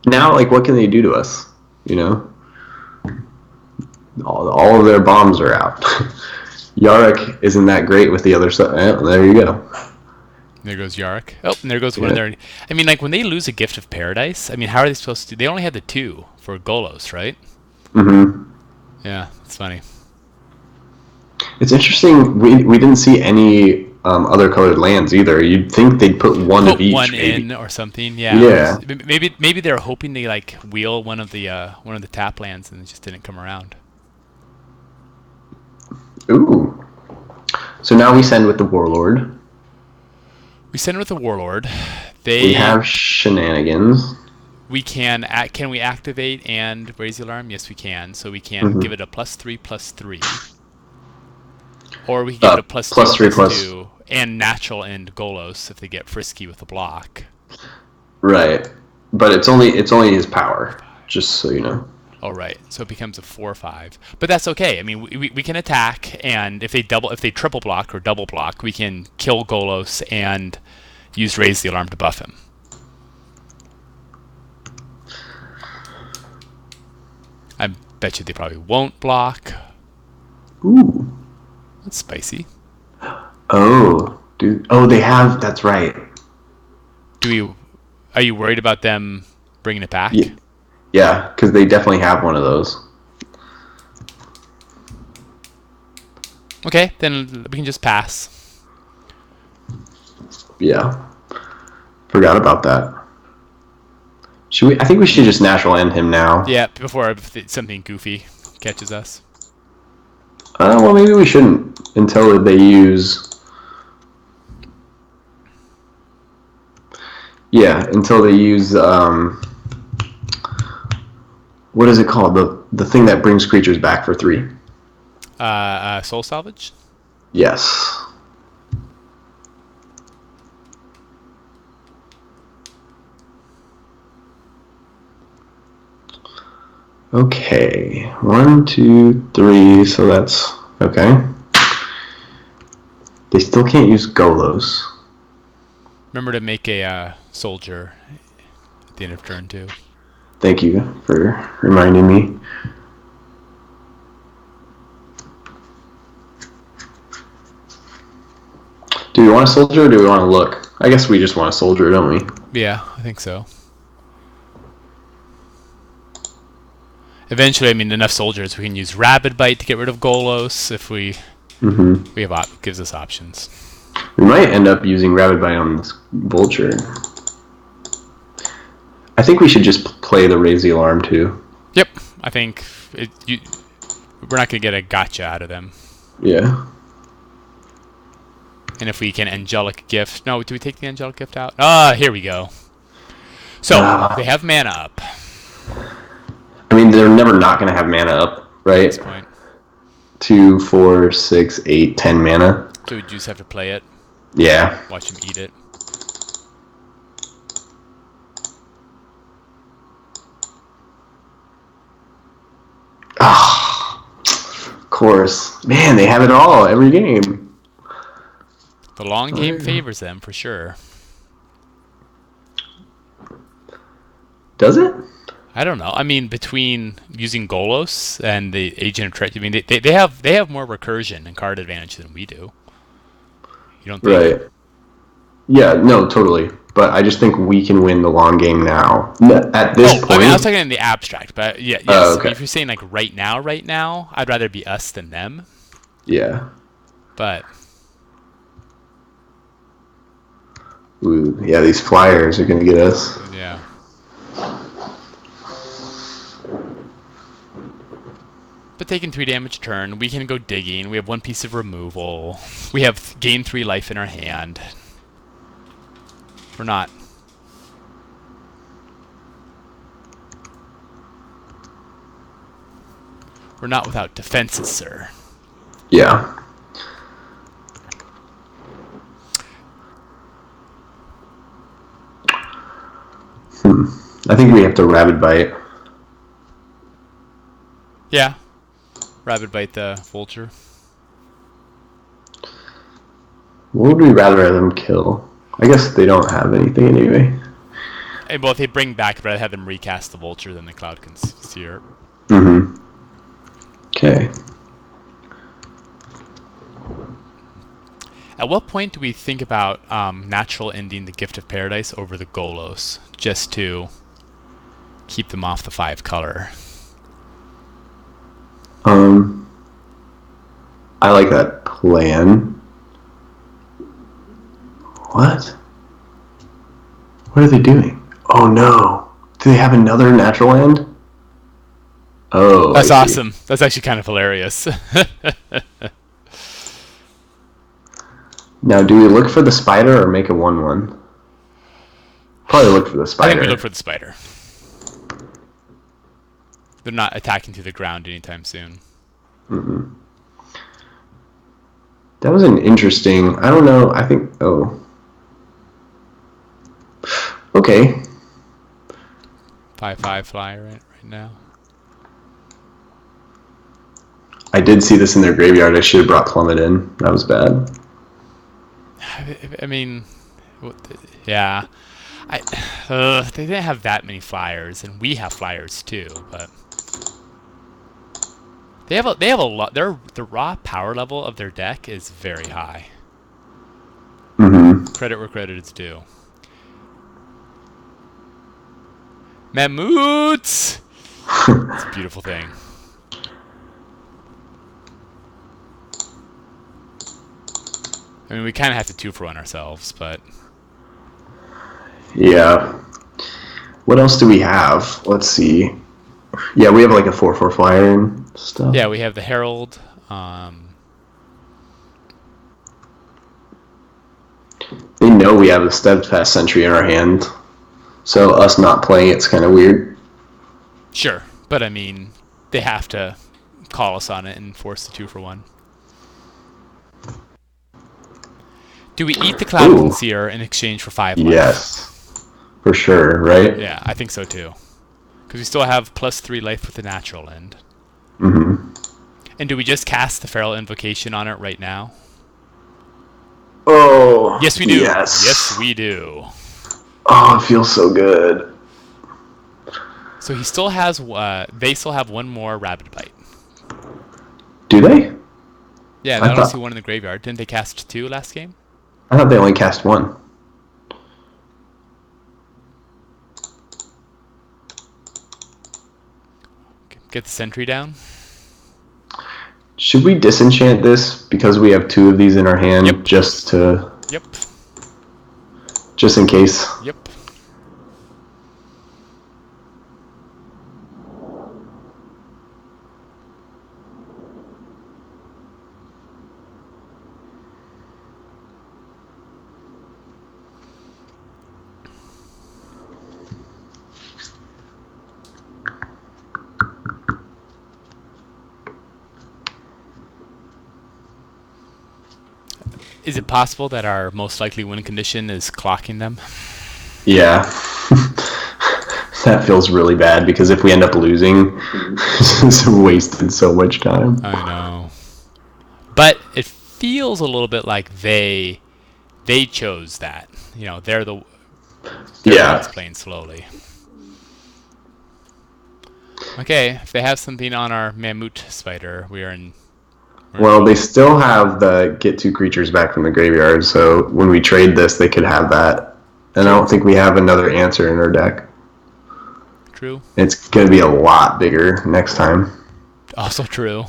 Now, like, what can they do to us? You know, all of their bombs are out. Yarick isn't that great with the other side. There you go. There goes Yarrick. Oh, and there goes one Yeah. of their. I mean, like when they lose a Gift of Paradise, I mean, how are they supposed to? They only had the 2 for Golos, right? Mm-hmm. Yeah, it's funny. It's interesting. We didn't see any other colored lands either. You'd think they'd put one of Put each, one maybe. in or something. Yeah. Yeah. Maybe they're hoping to like wheel one of the tap lands and it just didn't come around. Ooh. So now we send with the Warlord. We send with the Warlord. We have shenanigans. We can we activate and raise the alarm? Yes, we can. So we can Mhm. give it a +3/+3, or we can give it a +2 +3 +2 and natural end Golos if they get frisky with the block. Right, but it's only his power. Just so you know. Oh right, so it becomes a 4/5, but that's okay. I mean, we can attack, and if they triple block or double block, we can kill Golos and use raise the alarm to buff him. I bet you they probably won't block. Ooh. That's spicy. Oh, dude. Oh, they have. That's right. Are you worried about them bringing it back? Yeah, because they definitely have one of those. Okay, then we can just pass. Yeah. Forgot about that. Should we? I think we should just natural end him now. Yeah, before something goofy catches us. Well, maybe we shouldn't until they use. Yeah, until they use. What is it called? The thing that brings creatures back for 3. Soul Salvage? Yes. Okay. 1, 2, 3. So that's okay. They still can't use Golos. Remember to make a soldier at the end of turn 2. Thank you for reminding me. Do we want a soldier or do we want to look? I guess we just want a soldier, don't we? Yeah, I think so. Eventually, I mean, enough soldiers, we can use Rabid Bite to get rid of Golos if we have gives us options. We might end up using Rabid Bite on this Vulture. I think we should just play the Raise the Alarm too. Yep, I think we're not going to get a gotcha out of them. Yeah. And if we can Angelic Gift... No, do we take the Angelic Gift out? Ah, here we go. So, they have mana up. I mean, they're never not going to have mana up, right? At this point. 2, 4, 6, 8, 10 mana. So we just have to play it. Yeah. Watch him eat it. Ah, of course. Man, they have it all every game. The long game favors them, for sure. Does it? I don't know. I mean, between using Golos and the Agent of Treachery, I mean, they have more recursion and card advantage than we do. You don't think? Right. Yeah, no, totally. But I just think we can win the long game now. At this point. I mean, I was talking in the abstract, but yes. Oh, okay. If you're saying like right now, I'd rather be us than them. Yeah. But Ooh, yeah, these flyers are going to get us. yeah. But taking 3 damage a turn, we can go digging. We have 1 piece of removal. We have gain 3 life in our hand. We're not. We're not without defenses, sir. Yeah. I think we have to Rabid Bite. Yeah. Rabid Bite the Vulture. What would we rather have them kill? I guess they don't have anything anyway. Well, if they bring back, but I'd have them recast the Vulture than the Cloud Conceer. Mm-hmm. Okay. At what point do we think about natural ending the Gift of Paradise over the Golos, just to keep them off the 5 color? I like that plan. What? What are they doing? Oh no. Do they have another natural land? Oh, That's I see. awesome. That's actually kind of hilarious. Now, do we look for the spider or make a 1/1? Probably look for the I spider. think we look for the spider. They're not attacking to the ground anytime soon. Mm-hmm. That was an interesting. I don't know. I think. Oh. Okay. 5/5 flyer right now. I did see this in their graveyard. I should have brought Plummet in. That was bad. I mean, yeah. They didn't have that many flyers, and we have flyers too. But they have a lot. The raw power level of their deck is very high. Mm-hmm. Credit where credit is due. Mammoths! It's a beautiful thing. I mean, we kind of have to 2-for-1 ourselves, but... Yeah. What else do we have? Let's see. Yeah, we have like a 4/4 flyer and stuff. Yeah, we have the Herald. They know we have a Steadfast Sentry in our hand, so us not playing it's kind of weird. Sure, but I mean, they have to call us on it and force the 2-for-1. Do we eat the Cloud Conceer in exchange for 5 life? Yes, for sure, right? Yeah, I think so too. Because we still have +3 life with the natural end. Mm-hmm. And do we just cast the Feral Invocation on it right now? Oh, Yes, we do. Yes. Yes, we do. Oh, it feels so good. So he still has. They still have 1 more Rabid Bite. Do they? Yeah, I don't see 1 in the graveyard. Didn't they cast 2 last game? I thought they only cast 1. Get the Sentry down. Should we disenchant this because we have 2 of these in our hand? Yep. Just in case. Yep. Is it possible that our most likely win condition is clocking them? Yeah. That feels really bad because if we end up losing, it's wasted so much time. I know. But it feels a little bit like they chose that. You know, they're the ones playing slowly. Okay, if they have something on our Mammoth Spider, we are in... Well, they still have the get 2 creatures back from the graveyard, so when we trade this, they could have that. And I don't think we have another answer in our deck. True. It's going to be a lot bigger next time. Also true.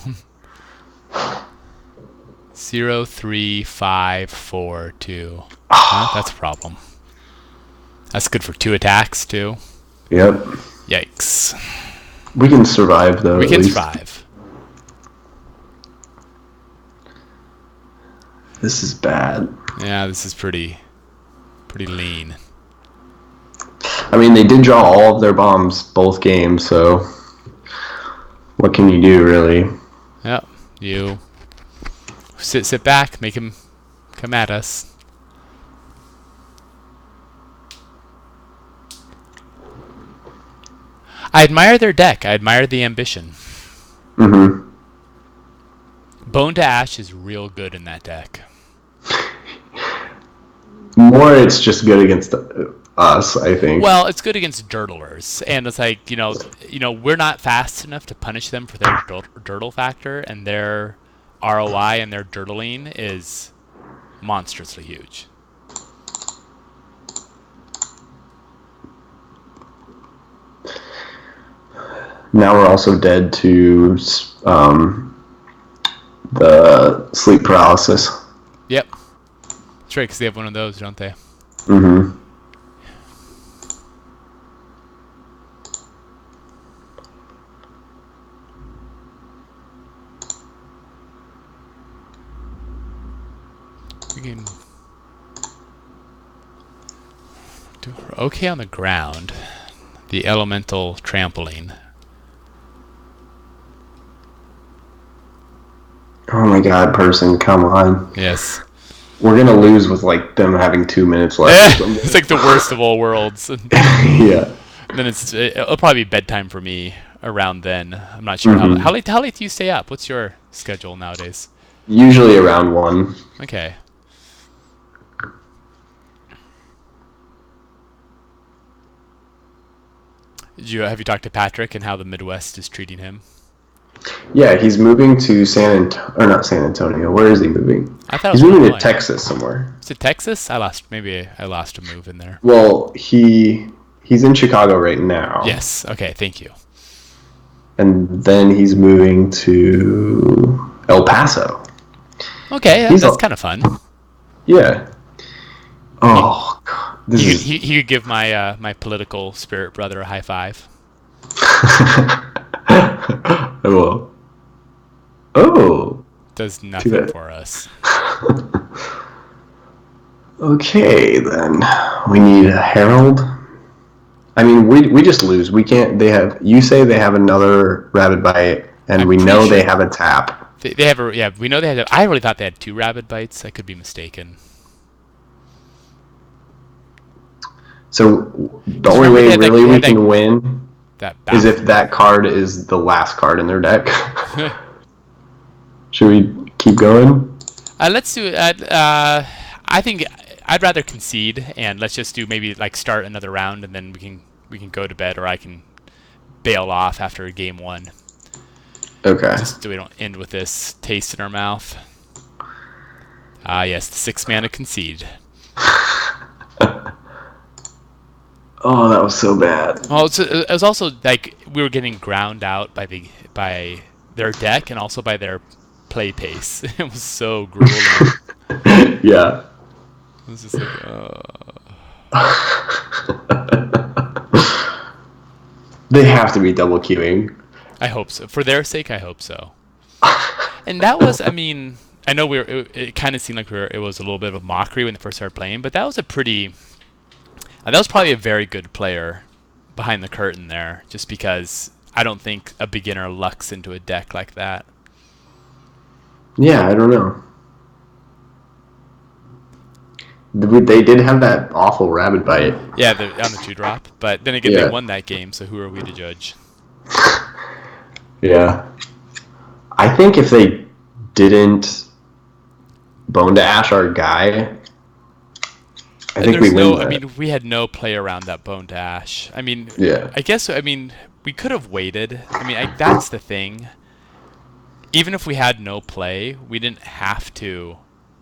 0, 3, 5, 4, 2. That's a problem. That's good for 2 attacks, too. Yep. Yikes. We can survive, though. We can survive. This is bad. Yeah, this is pretty lean. I mean, they did draw all of their bombs both games, so what can you do, really? Yep. You Sit back, make him come at us. I admire their deck. I admire the ambition. Mm-hmm. Bone to Ash is real good in that deck. More, it's just good against us, I think. Well, it's good against dirtlers, and it's like we're not fast enough to punish them for their dirtle factor, and their ROI and their dirtling is monstrously huge. Now we're also dead to the sleep paralysis. Yep. That's right, because they have one of those, don't they? Mm-hmm. We can do okay on the ground. The elemental trampoline. Oh my god, person, come on. Yes. We're gonna lose with like them having 2 minutes left. It's like the worst of all worlds. Yeah. And then it'll probably be bedtime for me around then. I'm not sure how late do you stay up? What's your schedule nowadays? Usually around 1. Okay. Have you talked to Patrick and how the Midwest is treating him? Yeah, he's moving to not San Antonio. Where is he moving? I thought he's it was moving to Illinois. Texas somewhere. Is it Texas? Maybe I lost a move in there. Well, he's in Chicago right now. Yes. Okay. Thank you. And then he's moving to El Paso. Okay, that's kind of fun. Yeah. Oh, God. He could give my my political spirit brother a high five. I will. Oh. Does nothing for us. Okay, then. We need a Herald. I mean, we just lose. We can't. You say they have another Rabid Bite, and we know they have a tap. They have we know they had. I really thought they had 2 Rabid Bites. I could be mistaken. So the only way really we can win is if that card is the last card in their deck. Should we keep going? Let's do it. I think I'd rather concede, and let's just do maybe like start another round, and then we can go to bed, or I can bail off after game 1. Okay. Just so we don't end with this taste in our mouth. Yes, the 6 mana concede. Oh, that was so bad. Well, it was also like we were getting ground out by their deck and also by their play pace. It was so grueling. Yeah. It was just like, They have to be double queuing. I hope so. For their sake, I hope so. And that was, I mean, I know it kind of seemed like it was a little bit of a mockery when they first started playing, but that was that was probably a very good player behind the curtain there, just because I don't think a beginner lucks into a deck like that. Yeah, I don't know. They did have that awful Rabid Bite. Yeah, on the 2-drop, but then again, they won that game, so who are we to judge? Yeah. I think if they didn't Bone to Ash our guy, I think we win that. I mean, we had no play around that Bone to Ash. I mean, yeah. I guess, we could have waited. I mean, that's the thing. Even if we had no play, we didn't have to.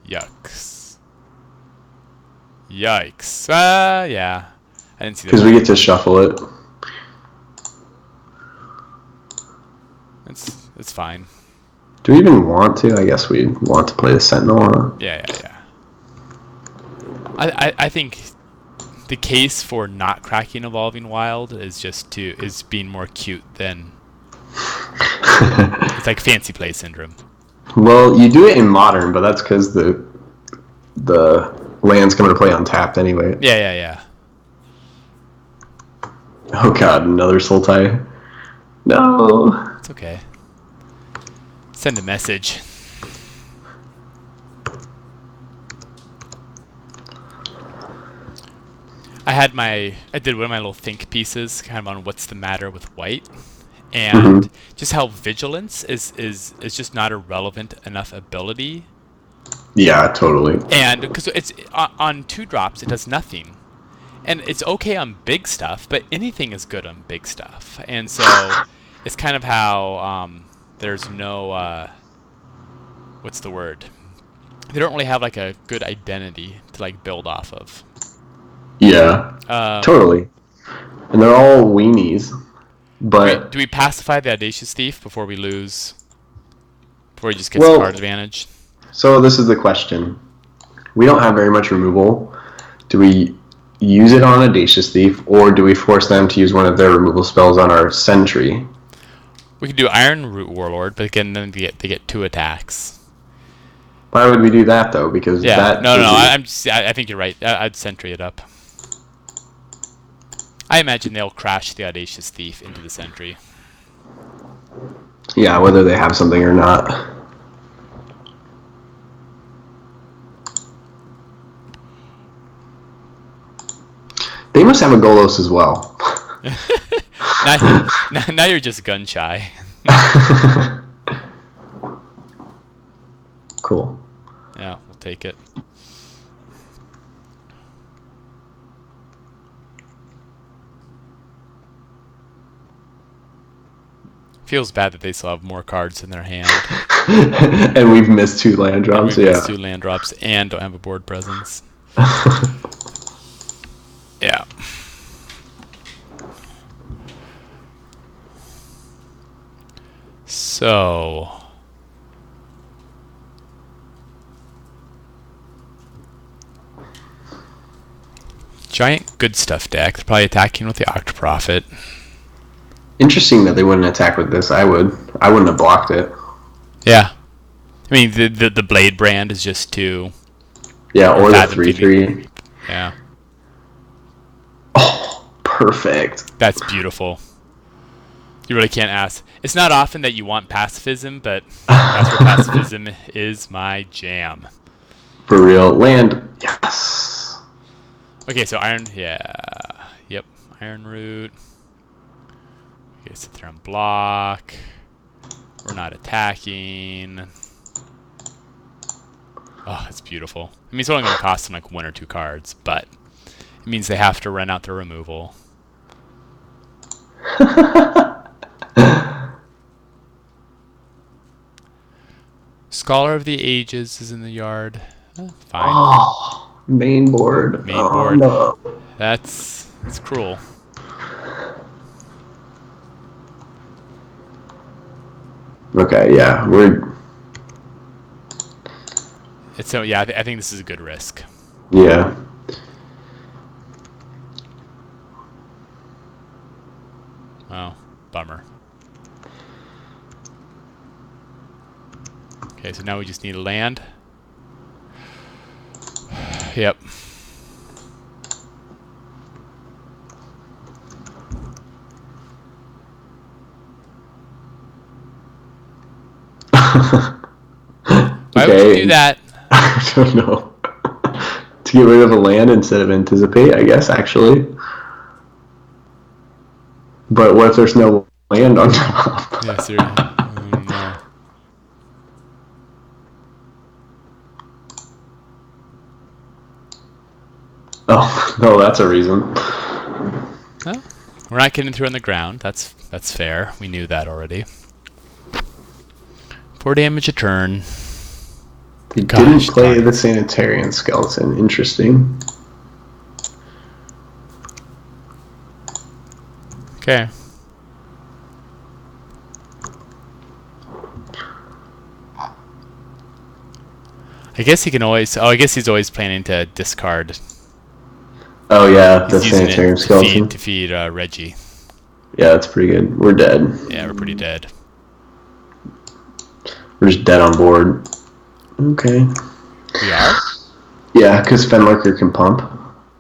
Yucks. Yeah. I didn't see that. Because we get to shuffle it. It's fine. Do we even want to? I guess we want to play the Sentinel. Huh? Yeah. I think the case for not cracking Evolving Wild is being more cute than it's like fancy play syndrome. Well, you do it in Modern, but that's because the land's coming to play untapped anyway. Yeah. Oh god, another Soul Tie. No. It's okay. Send a message. I did one of my little think pieces kind of on what's the matter with white, and Hmm. just how vigilance is just not a relevant enough ability. Yeah, totally. And because it's on 2 drops, it does nothing, and it's okay on big stuff, but anything is good on big stuff. And so it's kind of how there's no what's the word? They don't really have like a good identity to like build off of. Yeah, Um, totally. And they're all weenies, do but we pacify the audacious thief before we lose? Before he just gets card well. advantage? So this is the question. We don't have very much removal. Do we use it on Audacious Thief, or do we force them to use one of their removal spells on our Sentry? We could do Iron Root Warlord, but again, then they get 2 attacks. Why would we do that though? Because Yeah, that no, no, would no. be I think you're right. I'd sentry it up. I imagine they'll crash the audacious thief into the sentry. yeah, whether they have something or not. They must have a Golos as well. Now you're just gun shy. Cool. Yeah, we'll take it. Feels bad that they still have more cards in their hand, And we've missed 2 land and drops. we've missed Yeah. 2 land drops and don't have a board presence. Yeah. So giant good stuff deck. They're probably attacking with the Octoprophet. Interesting that they wouldn't attack with this. I would. I wouldn't have blocked it. Yeah. I mean the Blade brand is just too Yeah, or the Fathom Thieving. 3/3. Yeah. Oh, perfect. That's beautiful. You really can't ask. It's not often that you want pacifism, but that's where pacifism is my jam. For real. Land. Yes. Okay, so Iron, yeah, yep, Iron Root. Okay, sit there and block. We're not attacking. Oh, it's beautiful. I mean, it's only going to cost them like 1 or 2 cards, but it means they have to run out their removal. Scholar of the Ages is in the yard. Fine. Oh, main board. Main Oh, board. no. That's cruel. Okay, yeah, It's so yeah. I think this is a good risk. yeah. Oh, bummer. Okay, so now we just need a land. Yep. Why would you do that? I don't know. To get rid of a land instead of anticipate, I guess, actually. But what if there's no land on top? Yeah, seriously. No. Oh, no, that's a reason. Well, we're not getting through on the ground. That's fair. We knew that already. 4 damage a turn. He Gosh, didn't play darn the it. Sanitarian Skeleton. Interesting. Okay. I guess he can always. Oh, I guess he's always planning to discard. Oh, yeah, the He's using Sanitarian it Skeleton. to feed Reggie. Yeah, that's pretty good. We're dead. Yeah, we're pretty dead. We're just dead on board. Okay. We are? Yeah, because Fenlurker can pump.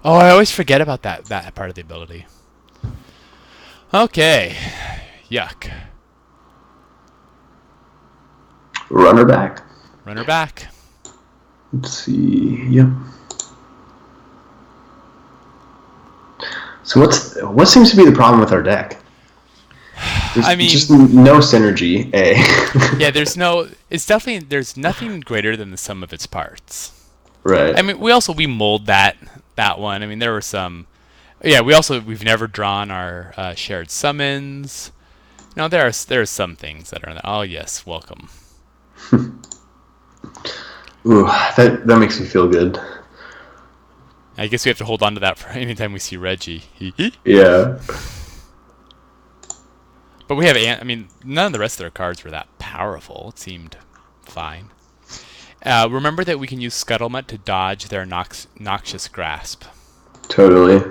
Oh, I always forget about that part of the ability. Okay. Yuck. Runner back. Run her back. Let's see. Yep. So what seems to be the problem with our deck? There's I mean, just no synergy. yeah, there's nothing greater than the sum of its parts. Right. I mean, we mold that one. I mean, there were some. Yeah, we've never drawn our shared summons. No, there are some things that are. Oh yes, welcome. Ooh, that makes me feel good. I guess we have to hold on to that for anytime we see Reggie. Yeah. But we have. I mean, none of the rest of their cards were that powerful. It seemed fine. Remember that we can use Scuttlebutt to dodge their noxious grasp. Totally.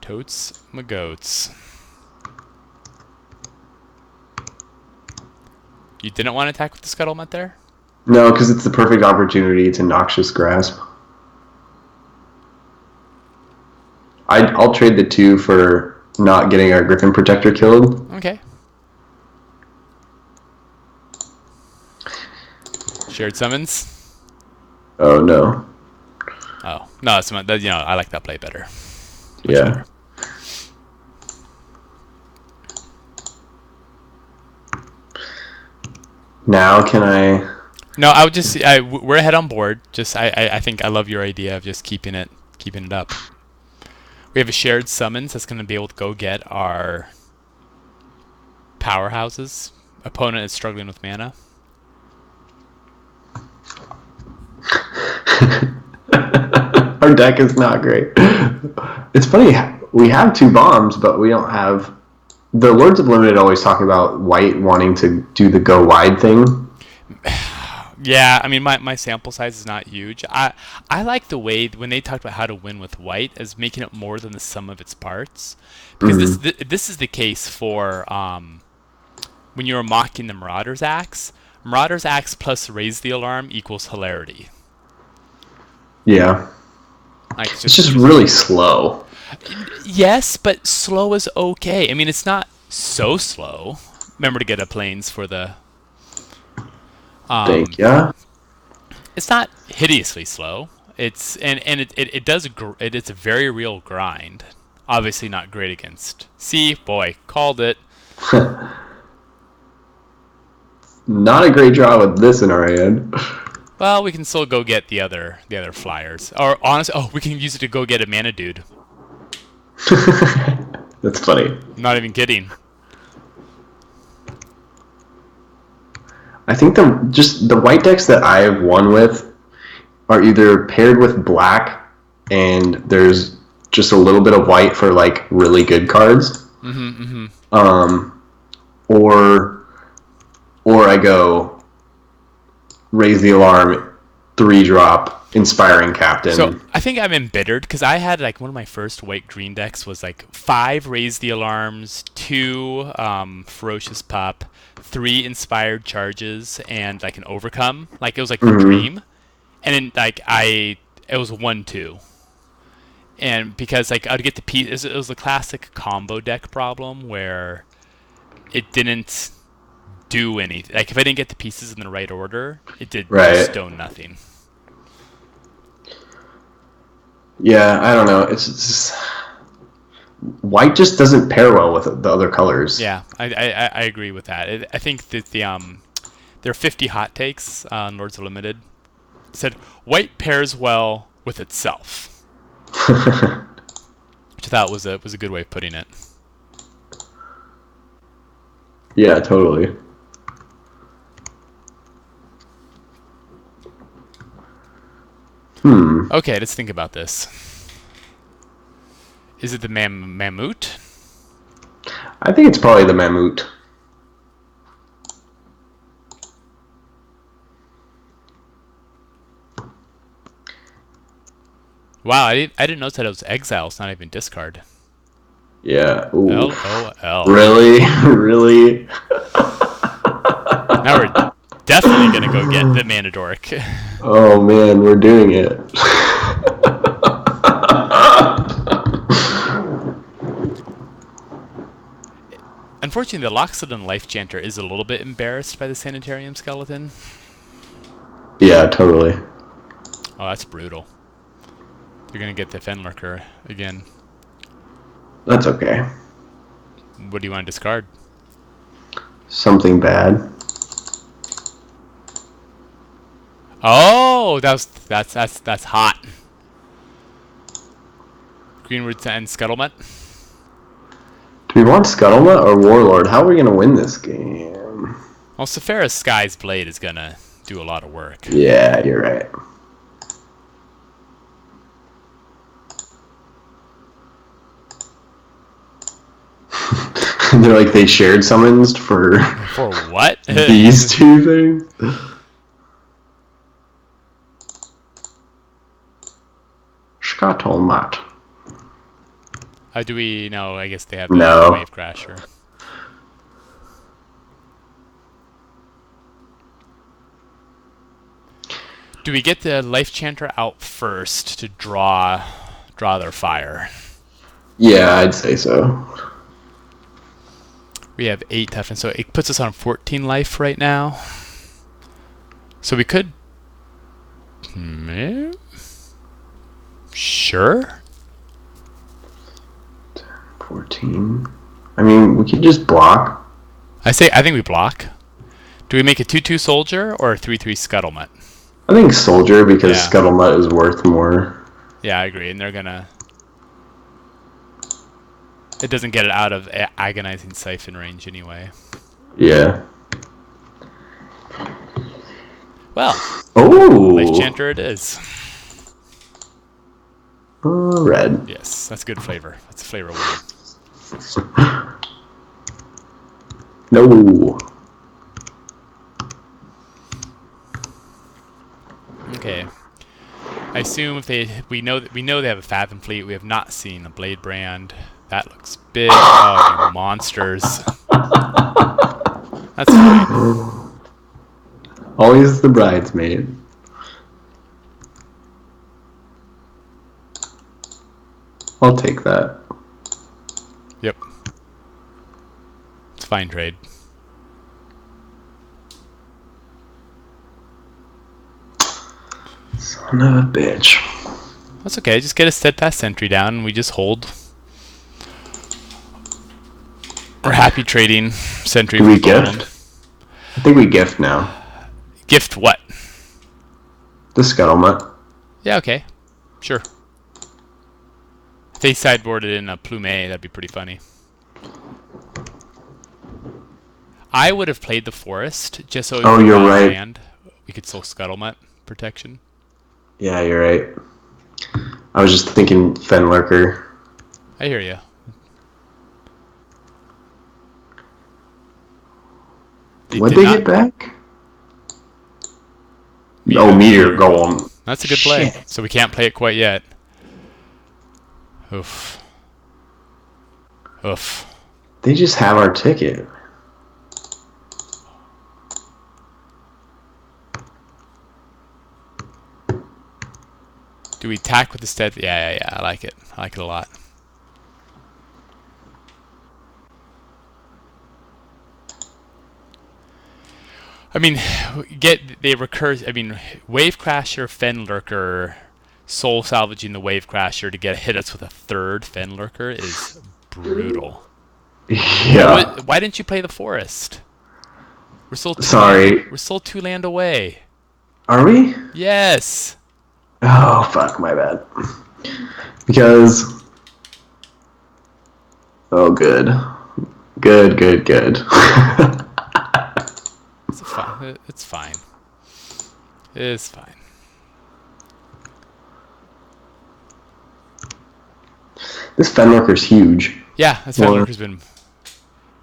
Totes my goats. You didn't want to attack with the Scuttlebutt there? No, because it's the perfect opportunity to noxious grasp. I'll trade the 2 for not getting our Griffin Protector killed. Okay. Shared summons? Oh no. Oh no, I like that play better. Much Yeah. better. Now can I? No, we're ahead on board. I think I love your idea of just keeping it up. We have a shared summons that's going to be able to go get our powerhouses. Opponent is struggling with mana. Our deck is not great. It's funny, we have 2 bombs, but we don't have. The Lords of Limited always talk about white wanting to do the go wide thing. Yeah, I mean my sample size is not huge. I like the way when they talked about how to win with white as making it more than the sum of its parts, because this is the case for when you're mocking the Marauder's Axe. Marauder's Axe plus Raise the Alarm equals hilarity. Yeah. Like It's just really slow. Yes, but slow is okay. I mean, it's not so slow. Remember to get a planes for the. Thank ya. It's not hideously slow. It's it's a very real grind. Obviously not great against. See, boy, called it. Not a great draw with this in our hand. Well, we can still go get the other flyers. Or honestly, we can use it to go get a mana dude. That's funny. Not even kidding. I think the white decks that I have won with are either paired with black and there's just a little bit of white for like really good cards. Or I go Raise the Alarm, 3-drop, Inspiring Captain. So I think I'm embittered because I had like one of my first white-green decks was like 5 Raise the Alarms, 2 Ferocious Pup, 3 Inspired Charges, and like an Overcome. Like it was like the dream. And then like it was 1-2. And because like I'd get the piece, it was a classic combo deck problem where it didn't do anything. Like if I didn't get the pieces in the right order, it did stone nothing. Yeah, I don't know. It's just, white just doesn't pair well with the other colors. Yeah, I agree with that. I think that there are 50 hot takes on Lords of Limited. It said white pairs well with itself. Which I thought was a good way of putting it. Yeah, totally. Okay, let's think about this. Is it the Mammut? I think it's probably the Mammut. Wow, I didn't notice that it was exile. It's not even discard. Yeah. Ooh. LOL. Really? Really? Now we're definitely gonna go get the Manadoric. Oh man, we're doing it. Unfortunately, the Loxodon Life Chanter is a little bit embarrassed by the Sanitarium Skeleton. Yeah, totally. Oh, that's brutal. They're gonna get the Fenlurker again. That's okay. What do you want to discard? Something bad. Oh, that's hot. Greenwood and Scuttlebutt. Do we want Scuttlebutt or Warlord? How are we going to win this game? Well, Saphira's Sky's Blade is gonna do a lot of work. Yeah, you're right. They're like, they shared summons for what? these two things. Scuttlebutt. Do we? No, I guess they have No. Wave Crasher. Do we get the Life Chanter out first to draw their fire? Yeah, I'd say so. We have 8 toughness, so it puts us on 14 life right now. So we could... Sure. 14. I mean, we could just block. I think we block. Do we make a 2/2 soldier or a 3/3 Scuttlebutt? I think soldier, because Yeah. Scuttlebutt is worth more. Yeah, I agree. And they're gonna... It doesn't get it out of agonizing siphon range anyway. Yeah. Well, Oh! Life Chanter it is. Red. Yes, that's good flavor. That's a flavor word. No. Okay. I assume if we know they have a Fathom Fleet. We have not seen a Blade Brand. That looks big. Oh, you monsters. That's fine. Always the bridesmaid. I'll take that. Yep. It's a fine trade. Son of a bitch. That's okay. Just get a Steadfast Sentry down and we just hold. We're happy trading Sentry Do we for gold. gift? I think we gift now. Gift what? The Scuttlebutt. Yeah, okay. Sure. If they sideboarded in a Plume, that'd be pretty funny. I would have played the Forest just so Oh, you're right. Land. We could still Scuttlebutt protection. Yeah, you're right. I was just thinking Fenlurker. I hear you. What'd they get back? Oh, Meteor Golem. That's a good play. Shit. So we can't play it quite yet. Oof. Oof. They just have our ticket. Do we attack with the stead? Yeah. I like it. I like it a lot. I mean, Wave Crasher, Fenlurker, Soul Salvaging the Wave Crasher to hit us with a third Fenlurker is brutal. Yeah. Why didn't you play the Forest? We're still we're still 2 land away. Are we? Yes. Oh, fuck, my bad. Because... Oh, good. Good. It's fine. It's fine. It's fine. This Fenlurker's huge. Yeah, this Fenlurker's been...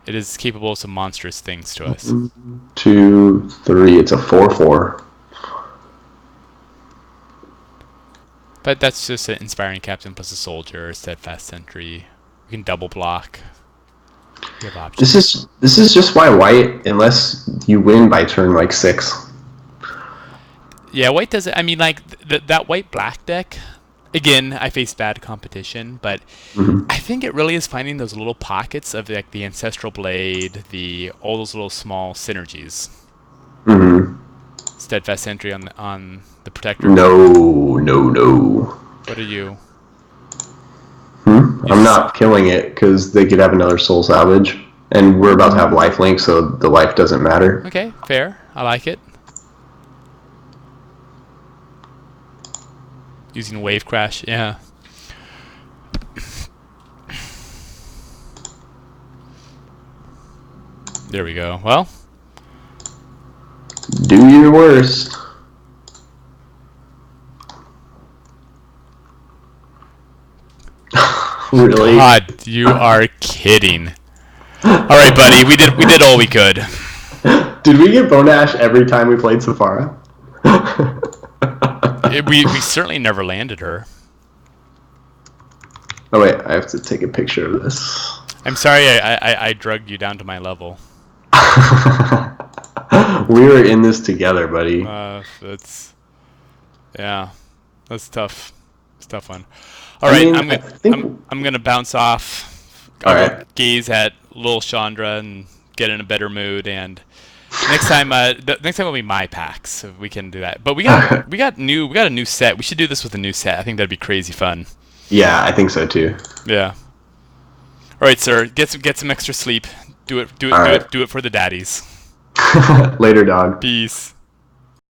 It is capable of some monstrous things to us. 1, 2, 3. It's a 4/4. But that's just an Inspiring Captain plus a Soldier, a Steadfast Sentry. We can double block. We have options. This is just why white, unless you win by turn like 6. Yeah, white doesn't... I mean, like, that white-black deck... Again, I face bad competition, but I think it really is finding those little pockets of like the Ancestral Blade, all those little small synergies. Steadfast Sentry on the Protector. No. What are you? You I'm just not killing it because they could have another soul salvage, and we're about to have lifelink, so the life doesn't matter. okay, fair. I like it. Using wave crash, yeah. There we go. Well, Do your worst. Really? God, you are kidding. All right, buddy. We did all we could. Did we get Benalish every time we played Safara? We certainly never landed her. Oh wait, I have to take a picture of this. I'm sorry I drugged you down to my level. We were in this together, buddy. That's tough. It's a tough one. All right, I'm gonna bounce off. All I'll go right. gaze at Lil Chandra and get in a better mood. And next time, next time will be my packs. So we can do that. But we got a new set. We should do this with a new set. I think that'd be crazy fun. Yeah, I think so too. Yeah. All right, sir. Get some extra sleep. Do it All right. for the daddies. Later, dog. Peace.